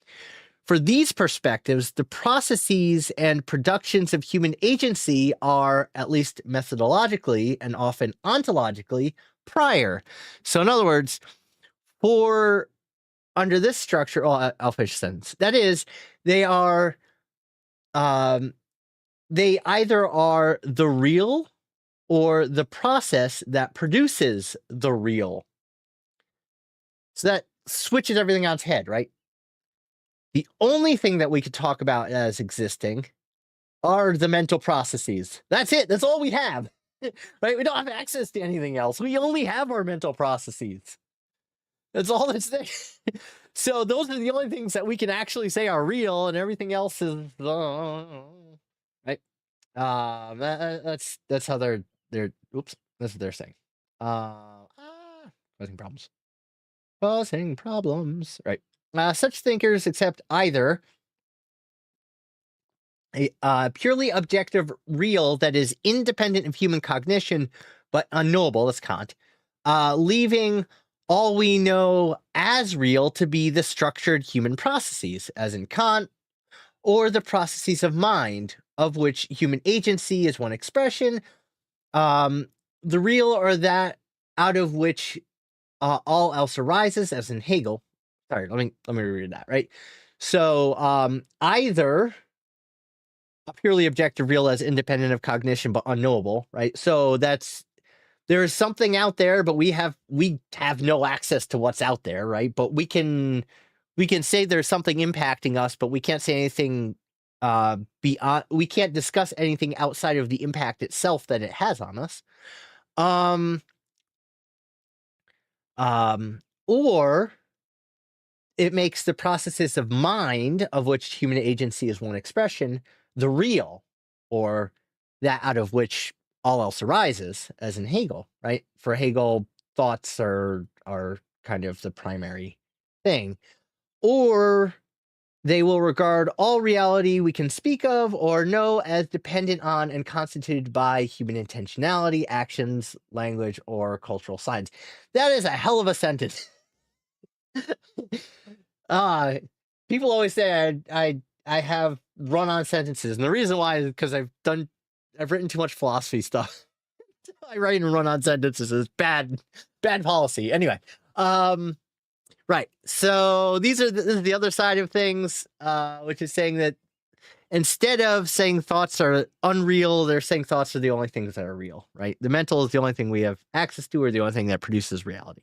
[SPEAKER 1] For these perspectives, the processes and productions of human agency are, at least methodologically and often ontologically, prior. So in other words, under this structure, I'll finish the sentence. That is, they either are the real or the process that produces the real. So that switches everything on its head, right? The only thing that we could talk about as existing are the mental processes. That's it. That's all we have, right? We don't have access to anything else. We only have our mental processes. That's all that's there. So those are the only things that we can actually say are real, and everything else is right. That's how they're. Oops, that's what they're saying. Causing problems. Right. Such thinkers accept either a purely objective real that is independent of human cognition but unknowable, that's Kant, leaving all we know as real to be the structured human processes, as in Kant, or the processes of mind, of which human agency is one expression, the real or that out of which all else arises, as in Hegel. Sorry, let me reread that, right? So either a purely objective real as independent of cognition but unknowable, right? So there is something out there, but we have no access to what's out there, right? But we can say there's something impacting us, but we can't say anything beyond. We can't discuss anything outside of the impact itself that it has on us. Or it makes the processes of mind, of which human agency is one expression, the real, or that out of which all else arises, as in Hegel, right? For Hegel, thoughts are kind of the primary thing. Or they will regard all reality we can speak of or know as dependent on and constituted by human intentionality, actions, language, or cultural signs. That is a hell of a sentence. People always say I have run-on sentences, and the reason why is because I've written too much philosophy stuff I write and run on sentences is bad policy. Anyway, right. So this is the other side of things, which is saying that instead of saying thoughts are unreal, they're saying thoughts are the only things that are real, right? The mental is the only thing we have access to, or the only thing that produces reality.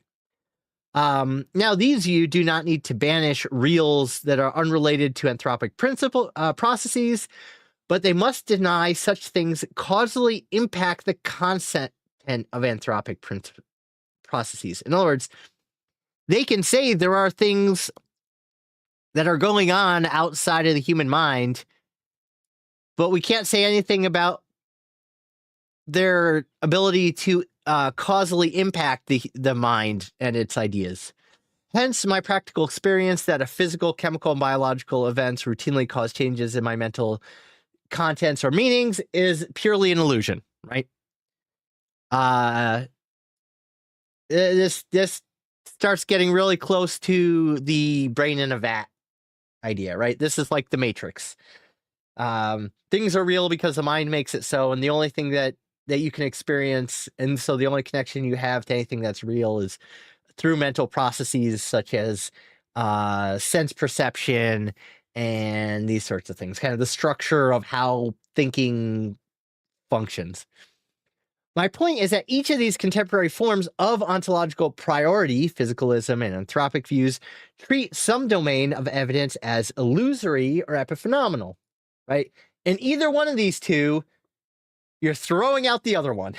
[SPEAKER 1] Now, these views do not need to banish reals that are unrelated to anthropic processes, but they must deny such things causally impact the content of anthropic processes. In other words, they can say there are things that are going on outside of the human mind, but we can't say anything about their ability to causally impact the mind and its ideas. Hence, my practical experience that a physical, chemical, and biological events routinely cause changes in my mental contents or meanings is purely an illusion, right? This starts getting really close to the brain in a vat idea, right? This is like the Matrix. Things are real because the mind makes it so, and the only thing that you can experience, and so the only connection you have to anything that's real is through mental processes such as sense perception and these sorts of things, kind of the structure of how thinking functions. My point is that each of these contemporary forms of ontological priority, physicalism and anthropic views, treat some domain of evidence as illusory or epiphenomenal, right? In either one of these two, you're throwing out the other one.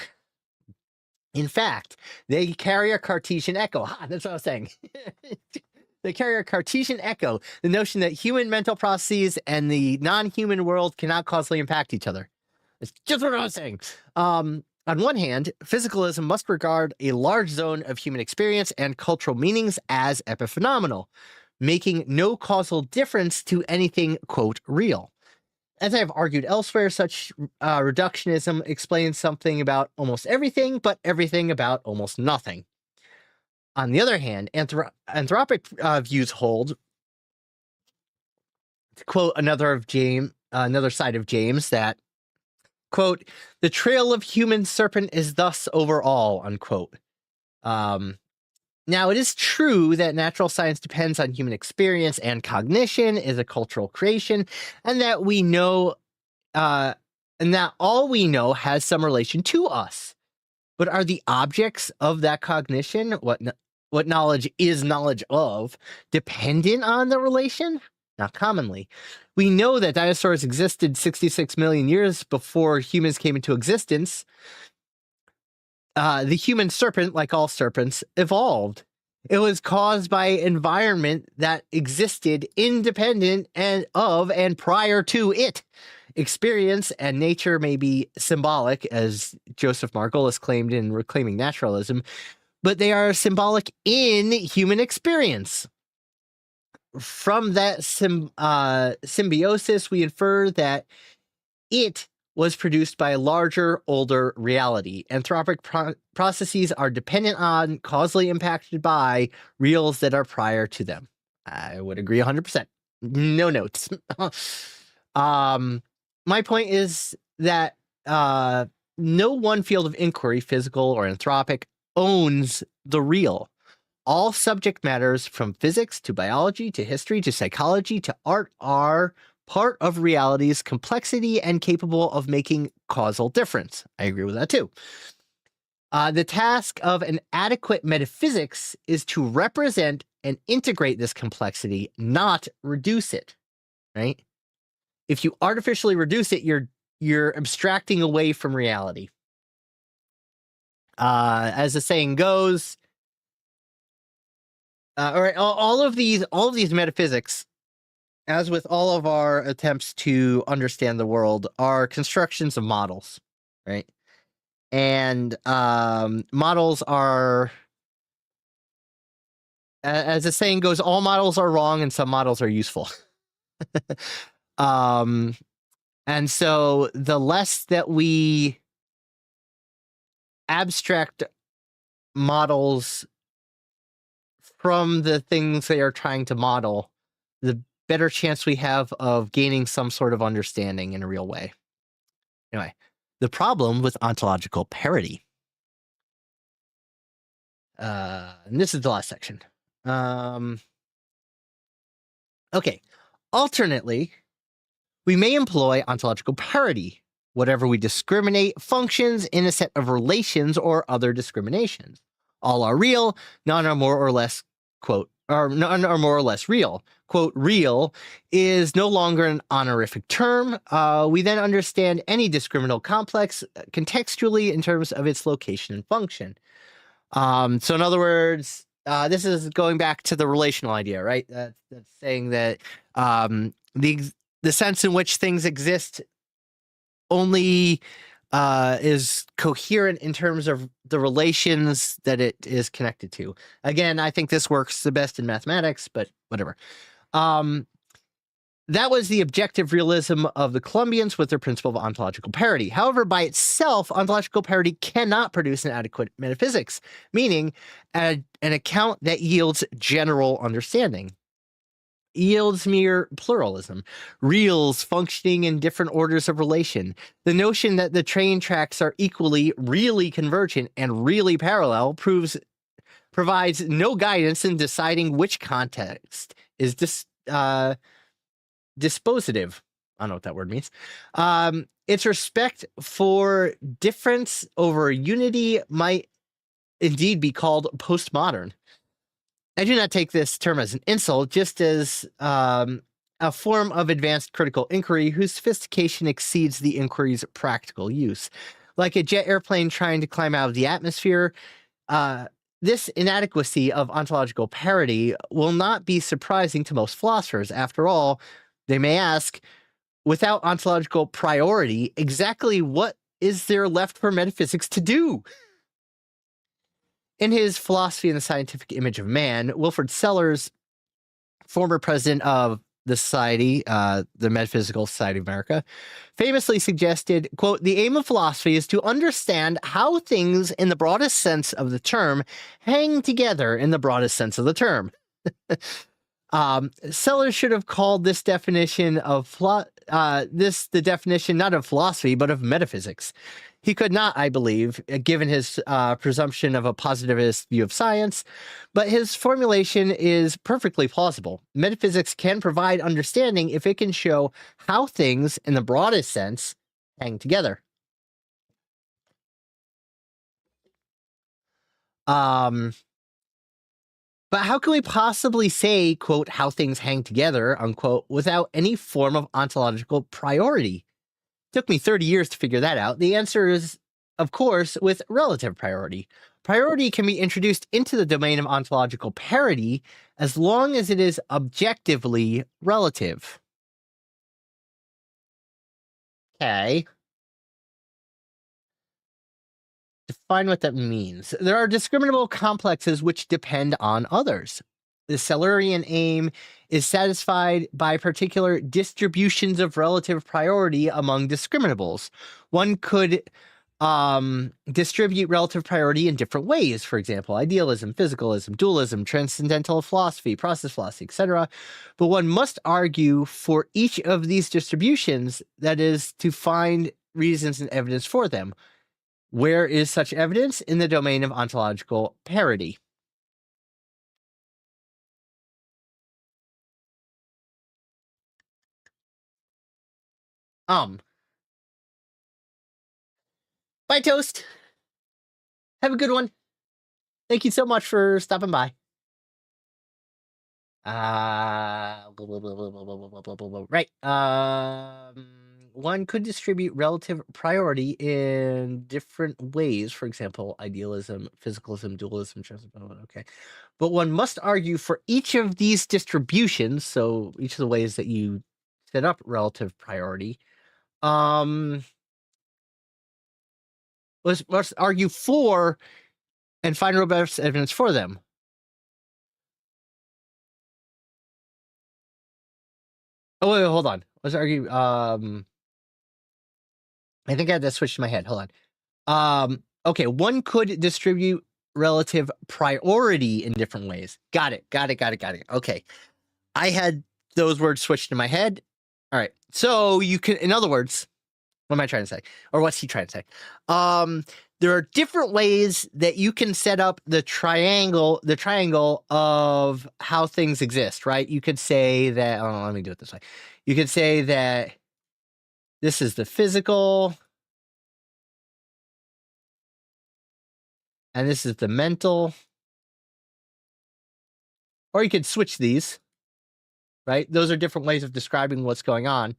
[SPEAKER 1] In fact, they carry a Cartesian echo. That's what I was saying. They carry a Cartesian echo, the notion that human mental processes and the non-human world cannot causally impact each other. It's just what I was saying. On one hand, physicalism must regard a large zone of human experience and cultural meanings as epiphenomenal, making no causal difference to anything, quote, real. As I have argued elsewhere, such reductionism explains something about almost everything, but everything about almost nothing. On the other hand, anthropic views hold, to quote another side of James, that, quote, the trail of human serpent is thus over all, unquote. Now, it is true that natural science depends on human experience and cognition, is a cultural creation, and that we know, and that all we know has some relation to us. But are the objects of that cognition, what knowledge is knowledge of, dependent on the relation? Not commonly. We know that dinosaurs existed 66 million years before humans came into existence. The human serpent, like all serpents, evolved. It was caused by environment that existed independent of and prior to it. Experience and nature may be symbolic, as Joseph Margolis claimed in Reclaiming Naturalism, but they are symbolic in human experience. From that symbiosis, we infer that it was produced by a larger, older reality. Anthropic processes are dependent on, causally impacted by, reals that are prior to them. I would agree 100%. No notes. My point is that no one field of inquiry, physical or anthropic, owns the real. All subject matters, from physics to biology to history to psychology to art, are part of reality's complexity and capable of making causal difference. I agree with that too. The task of an adequate metaphysics is to represent and integrate this complexity, not reduce it, right? If you artificially reduce it, you're abstracting away from reality. As the saying goes, all right, all of these metaphysics, as with all of our attempts to understand the world, are constructions of models, right? And models are, as the saying goes, all models are wrong and some models are useful. And so the less that we abstract models from the things they are trying to model, the better chance we have of gaining some sort of understanding in a real way. Anyway, the problem with ontological parity. And this is the last section. Okay. Alternately, we may employ ontological parity. Whatever we discriminate functions in a set of relations or other discriminations. All are real, none are more or less, quote, or none are more or less real. Quote, real is no longer an honorific term. We then understand any discriminable complex contextually in terms of its location and function. So in other words, this is going back to the relational idea, right? That's saying that the sense in which things exist only is coherent in terms of the relations that it is connected to. Again, I think this works the best in mathematics, but whatever. That was the objective realism of the Columbians with their principle of ontological parity. However, by itself, ontological parity cannot produce an adequate metaphysics, meaning an account that yields general understanding. Yields mere pluralism, reals functioning in different orders of relation. The notion that the train tracks are equally, really convergent and really parallel provides no guidance in deciding which context is dispositive. I don't know what that word means. Its respect for difference over unity might indeed be called postmodern. I do not take this term as an insult, just as a form of advanced critical inquiry whose sophistication exceeds the inquiry's practical use. Like a jet airplane trying to climb out of the atmosphere, this inadequacy of ontological parity will not be surprising to most philosophers. After all, they may ask, without ontological priority, exactly what is there left for metaphysics to do? In his Philosophy and the Scientific Image of Man, Wilfrid Sellars, former president of the society, the Metaphysical Society of America, famously suggested, quote, the aim of philosophy is to understand how things in the broadest sense of the term hang together in the broadest sense of the term. Sellars should have called this definition of the definition not of philosophy, but of metaphysics. He could not, I believe, given his presumption of a positivist view of science, but his formulation is perfectly plausible. Metaphysics can provide understanding if it can show how things, in the broadest sense, hang together. But how can we possibly say, quote, how things hang together, unquote, without any form of ontological priority? Took me 30 years to figure that out. The answer is, of course, with relative priority. Priority can be introduced into the domain of ontological parity as long as it is objectively relative. Okay. Define what that means. There are discriminable complexes which depend on others. The Sellerian aim is satisfied by particular distributions of relative priority among discriminables. One could distribute relative priority in different ways. For example, idealism, physicalism, dualism, transcendental philosophy, process philosophy, etc. But one must argue for each of these distributions, that is, to find reasons and evidence for them. Where is such evidence? In the domain of ontological parity. Bye, Toast. Have a good one. Thank you so much for stopping by. Right. One could distribute relative priority in different ways. For example, idealism, physicalism, dualism, okay. But one must argue for each of these distributions, so each of the ways that you set up relative priority, let's argue for and find robust evidence for them. Oh, wait, hold on. Let's argue. I think I had that switched in my head. Hold on. Okay, one could distribute relative priority in different ways. Got it. Okay. I had those words switched in my head. All right. So you can, in other words, what am I trying to say? Or what's he trying to say? there are different ways that you can set up the triangle of how things exist, right? You could say that, oh, let me do it this way. You could say that this is the physical, and this is the mental. Or you could switch these, right? Those are different ways of describing what's going on.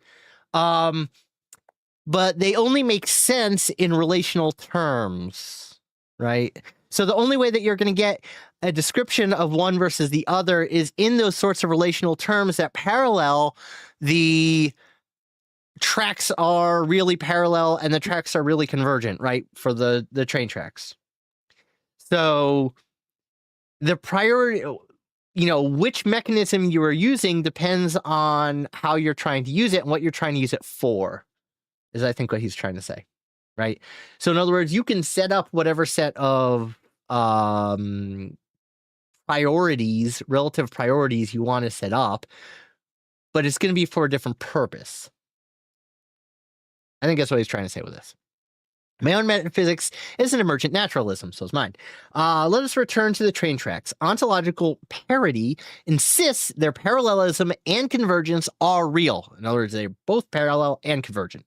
[SPEAKER 1] But they only make sense in relational terms, right? So the only way that you're going to get a description of one versus the other is in those sorts of relational terms that parallel the tracks are really parallel and the tracks are really convergent, right? For the train tracks. So the priority, which mechanism you are using depends on how you're trying to use it and what you're trying to use it for, is I think what he's trying to say, right? So in other words, you can set up whatever set of priorities, relative priorities you want to set up, but it's going to be for a different purpose. I think that's what he's trying to say with this. My own metaphysics is an emergent naturalism, so is mine. Let us return to the train tracks. Ontological parity insists their parallelism and convergence are real. In other words, they're both parallel and convergent.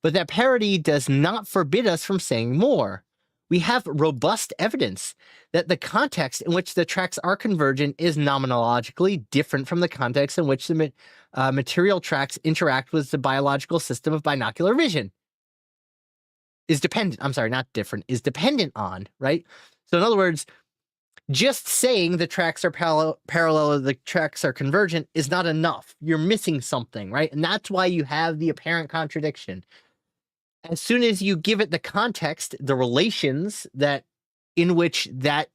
[SPEAKER 1] But that parity does not forbid us from saying more. We have robust evidence that the context in which the tracks are convergent is nomenologically different from the context in which the material tracks interact with the biological system of binocular vision. Is dependent on, right? So in other words, just saying the tracks are parallel or the tracks are convergent is not enough. You're missing something, right? And that's why you have the apparent contradiction. As soon as you give it the context, the relations that in which that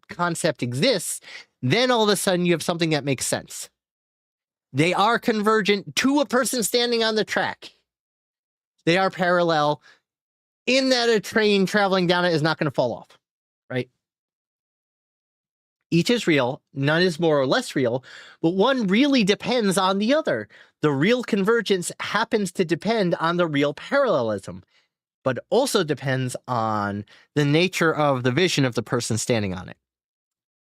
[SPEAKER 1] concept exists, then all of a sudden you have something that makes sense. They are convergent to a person standing on the track. They are parallel in that a train traveling down it is not going to fall off, right? Each is real, none is more or less real, but one really depends on the other. The real convergence happens to depend on the real parallelism, but also depends on the nature of the vision of the person standing on it.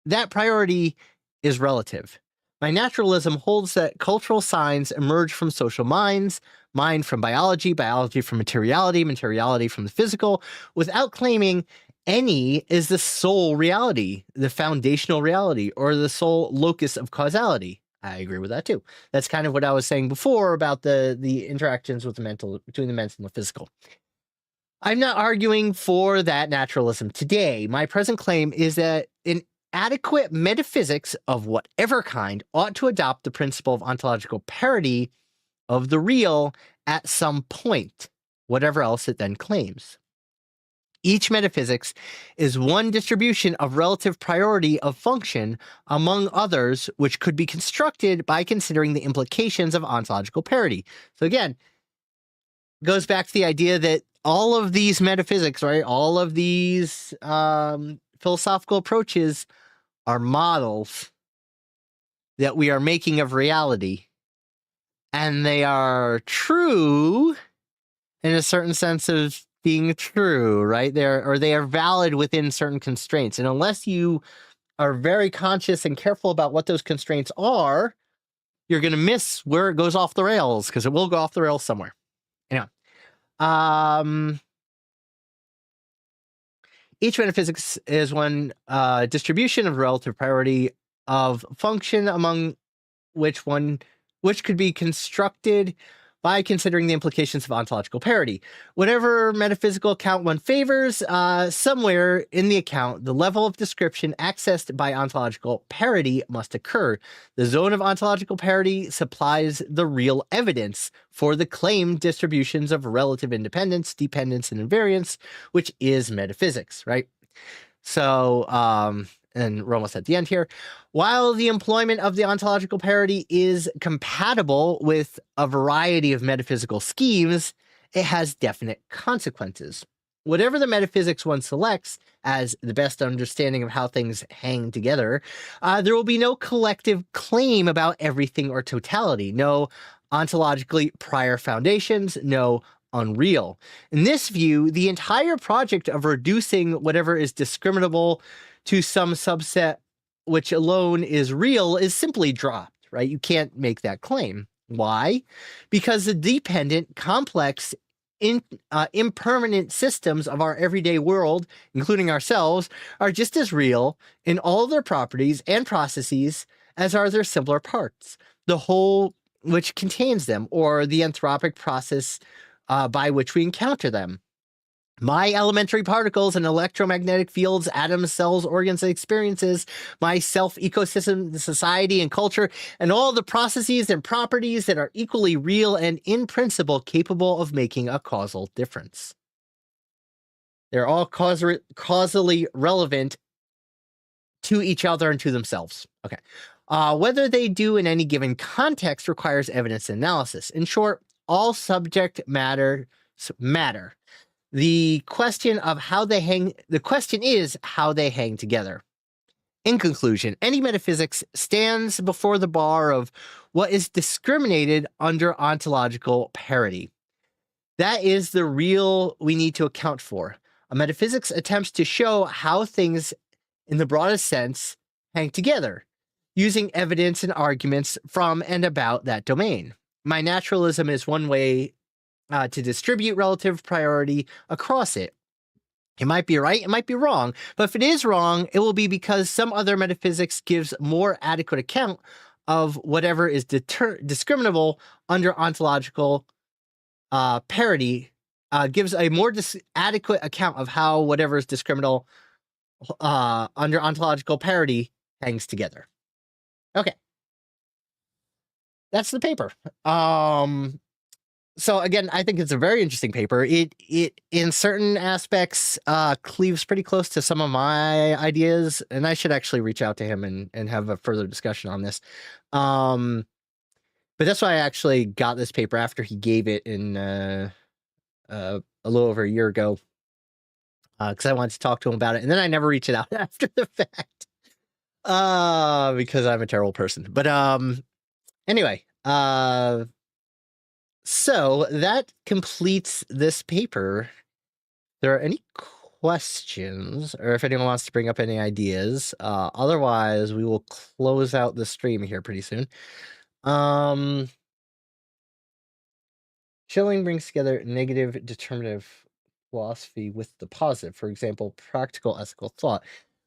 [SPEAKER 1] That priority is relative. My naturalism holds that cultural signs emerge from social minds, mind from biology, biology from materiality, materiality from the physical, without claiming any is the sole reality, the foundational reality, or the sole locus of causality. I agree with that too. That's kind of what I was saying before about the interactions with the mental, between the mental and the physical. I'm not arguing for that naturalism today. My present claim is that an adequate metaphysics of whatever kind ought to adopt the principle of ontological parity of the real at some point, whatever else it then claims. Each metaphysics is one distribution of relative priority of function among others, which could be constructed by considering the implications of ontological parity. So again, goes back to the idea that all of these metaphysics, right, all of these philosophical approaches are models that we are making of reality. And they are true in a certain sense of being true, right? They are valid within certain constraints. And unless you are very conscious and careful about what those constraints are, you're going to miss where it goes off the rails, because it will go off the rails somewhere. Each metaphysics is one distribution of relative priority of function among which could be constructed by considering the implications of ontological parity. Whatever metaphysical account one favors, somewhere in the account, the level of description accessed by ontological parity must occur. The zone of ontological parity supplies the real evidence for the claimed distributions of relative independence, dependence, and invariance, which is metaphysics, right? So, and we're almost at the end here. While the employment of the ontological parity is compatible with a variety of metaphysical schemes, it has definite consequences. Whatever the metaphysics one selects as the best understanding of how things hang together, there will be no collective claim about everything or totality, no ontologically prior foundations, no unreal. In this view, the entire project of reducing whatever is discriminable to some subset which alone is real is simply dropped, right? You can't make that claim. Why? Because the dependent, complex, impermanent systems of our everyday world, including ourselves, are just as real in all their properties and processes as are their simpler parts, the whole which contains them, or the anthropic process by which we encounter them. My elementary particles and electromagnetic fields, atoms, cells, organs, and experiences, my self, ecosystem, society, and culture, and all the processes and properties that are equally real and in principle capable of making a causal difference. They're all causally relevant to each other and to themselves. Okay. Whether they do in any given context requires evidence and analysis. In short, all subject matter. The question is how they hang together. In conclusion, any metaphysics stands before the bar of what is discriminated under ontological parity. That is the real we need to account for. A metaphysics attempts to show how things, in the broadest sense, hang together, using evidence and arguments from and about that domain. My naturalism is one way to distribute relative priority across it. It might be right, it might be wrong, but if it is wrong, it will be because some other metaphysics gives more adequate account of whatever is discriminable under ontological parity, gives a more adequate account of how whatever is discriminable under ontological parity hangs together. Okay. That's the paper. So again, I think it's a very interesting paper. It in certain aspects cleaves pretty close to some of my ideas, and I should actually reach out to him and have a further discussion on this. But that's why I actually got this paper after he gave it in a little over a year ago, because I wanted to talk to him about it, and then I never reached it out after the fact, because I'm a terrible person. But anyway, so that completes this paper. If there are any questions, or if anyone wants to bring up any ideas, otherwise we will close out the stream here pretty soon. Schelling brings together negative determinative philosophy with the positive, for example, practical ethical thought.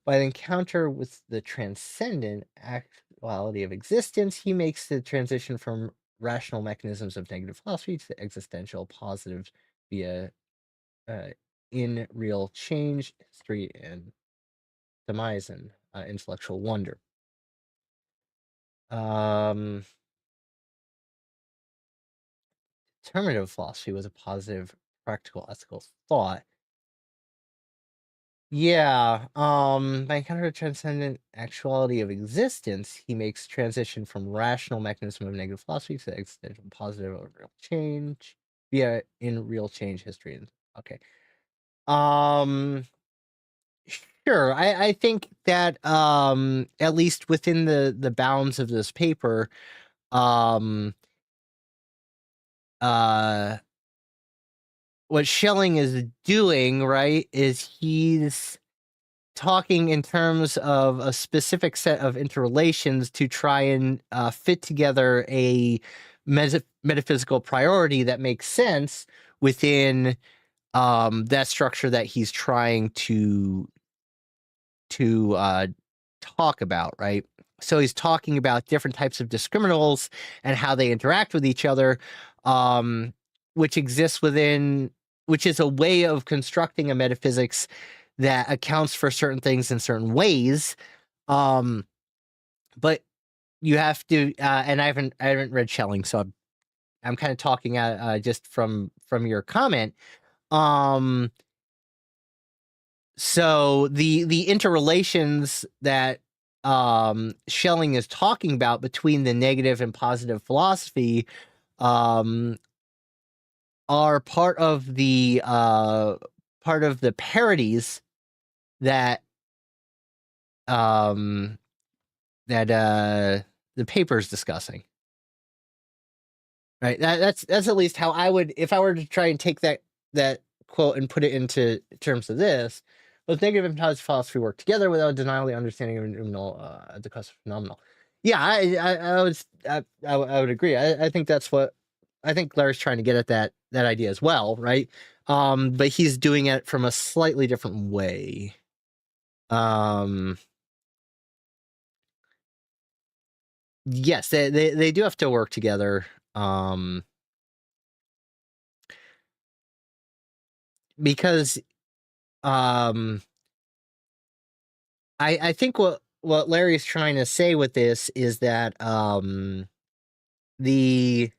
[SPEAKER 1] By the encounter with the transcendent actuality of existence, he makes the transition from rational mechanisms of negative philosophy to the existential positive via in real change, history, and demise and intellectual wonder. Determinative philosophy was a positive, practical, ethical thought. Yeah, by encounter of transcendent actuality of existence, he makes transition from rational mechanism of negative philosophy to existential positive of real change via in real change history. Okay. Sure. I think that at least within the bounds of this paper, what Schelling is doing, right, is he's talking in terms of a specific set of interrelations to try and fit together a metaphysical priority that makes sense within that structure that he's trying to talk about, right? So he's talking about different types of discriminables and how they interact with each other, which exists within, which is a way of constructing a metaphysics that accounts for certain things in certain ways. But you have to, and I haven't read Schelling, so I'm kind of talking just from your comment. So the interrelations that Schelling is talking about between the negative and positive philosophy are part of the parodies that the paper is discussing. right? That's at least how I would, if I were to try and take that quote and put it into terms of this. Both negative and positive philosophy work together without denying the understanding of noumenal at the cost of phenomenal. Yeah, I would agree. I think that's what I think Larry's trying to get at, that idea as well, right? But he's doing it from a slightly different way. Yes, they do have to work together. Because I think what Larry's trying to say with this is that the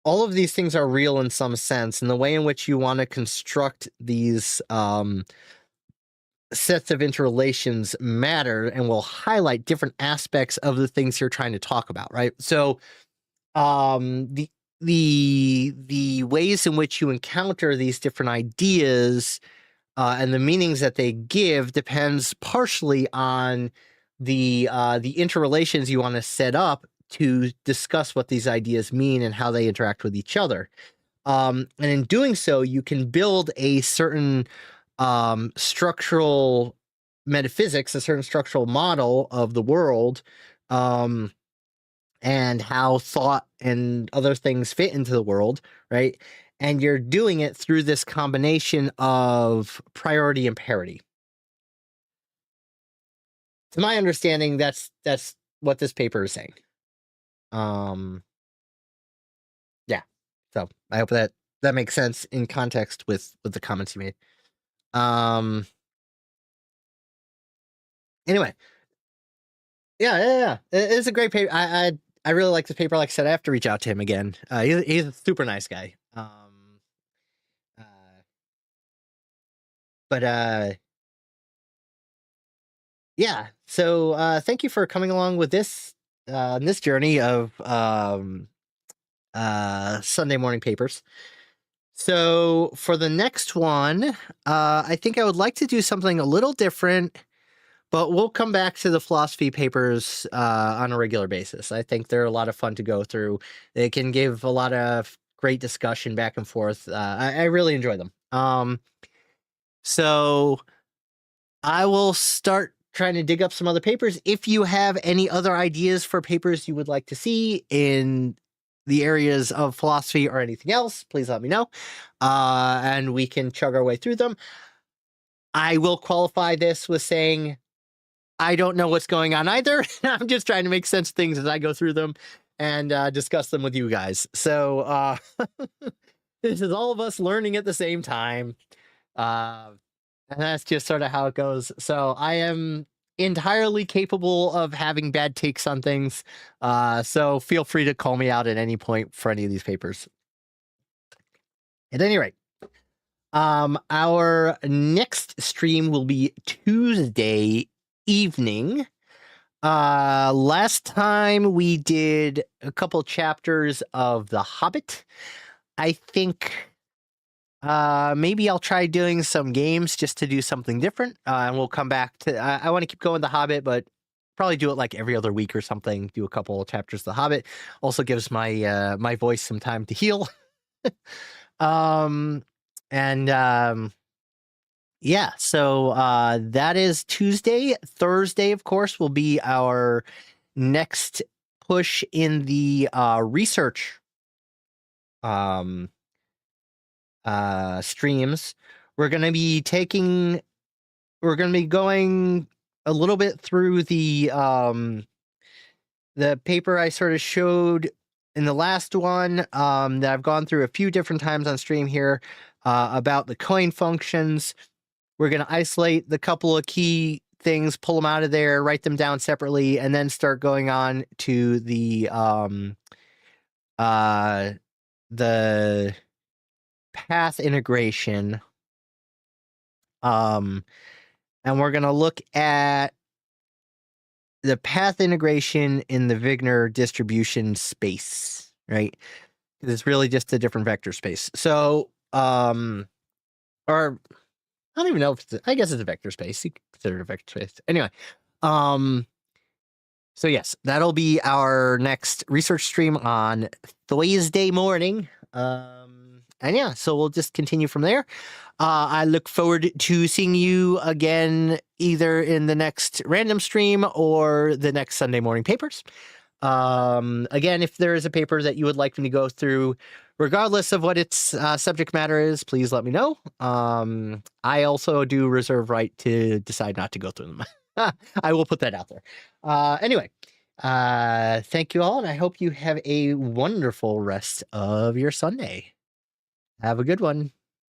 [SPEAKER 1] all of these things are real in some sense, and the way in which you want to construct these sets of interrelations matter and will highlight different aspects of the things you're trying to talk about, right? So the ways in which you encounter these different ideas and the meanings that they give depends partially on the interrelations you want to set up to discuss what these ideas mean and how they interact with each other. And in doing so, you can build a certain structural metaphysics, a certain structural model of the world, and how thought and other things fit into the world, right? And you're doing it through this combination of priority and parity. To my understanding, that's what this paper is saying. Yeah. So I hope that makes sense in context with the comments you made. Anyway. Yeah. It's a great paper. I really like this paper. Like I said, I have to reach out to him again. He's a super nice guy. But yeah. So thank you for coming along with this this journey of Sunday morning papers. So for the next one, I think I would like to do something a little different, but we'll come back to the philosophy papers on a regular basis. I think they're a lot of fun to go through. They can give a lot of great discussion back and forth. I really enjoy them. So I will start trying to dig up some other papers. If you have any other ideas for papers you would like to see in the areas of philosophy or anything else, please let me know. And we can chug our way through them. I will qualify this with saying I don't know what's going on either. I'm just trying to make sense of things as I go through them and discuss them with you guys. So this is all of us learning at the same time. And that's just sort of how it goes. So I am entirely capable of having bad takes on things. So feel free to call me out at any point for any of these papers. At any rate, our next stream will be Tuesday evening. Last time we did a couple chapters of The Hobbit. I think maybe I'll try doing some games just to do something different. And we'll come back to, I want to keep going The Hobbit, but probably do it like every other week or something. Do a couple of chapters of The Hobbit. Also gives my my voice some time to heal. Yeah, so that is Tuesday. Thursday, of course, will be our next push in the research streams. We're going to be going a little bit through the paper I sort of showed in the last one that I've gone through a few different times on stream here about the coin functions. We're going to isolate the couple of key things, pull them out of there, write them down separately, and then start going on to the path integration. And we're going to look at the path integration in the Wigner distribution space, right? It's really just a different vector space. So, or I don't even know if I guess it's a vector space. You can consider it a vector space. Anyway, So yes, that'll be our next research stream on Thursday morning. And yeah, so we'll just continue from there. I look forward to seeing you again either in the next random stream or the next Sunday morning papers. Again, if there is a paper that you would like me to go through, regardless of what its subject matter is, please let me know. I also do reserve right to decide not to go through them. I will put that out there. Anyway, thank you all, and I hope you have a wonderful rest of your Sunday. Have a good one.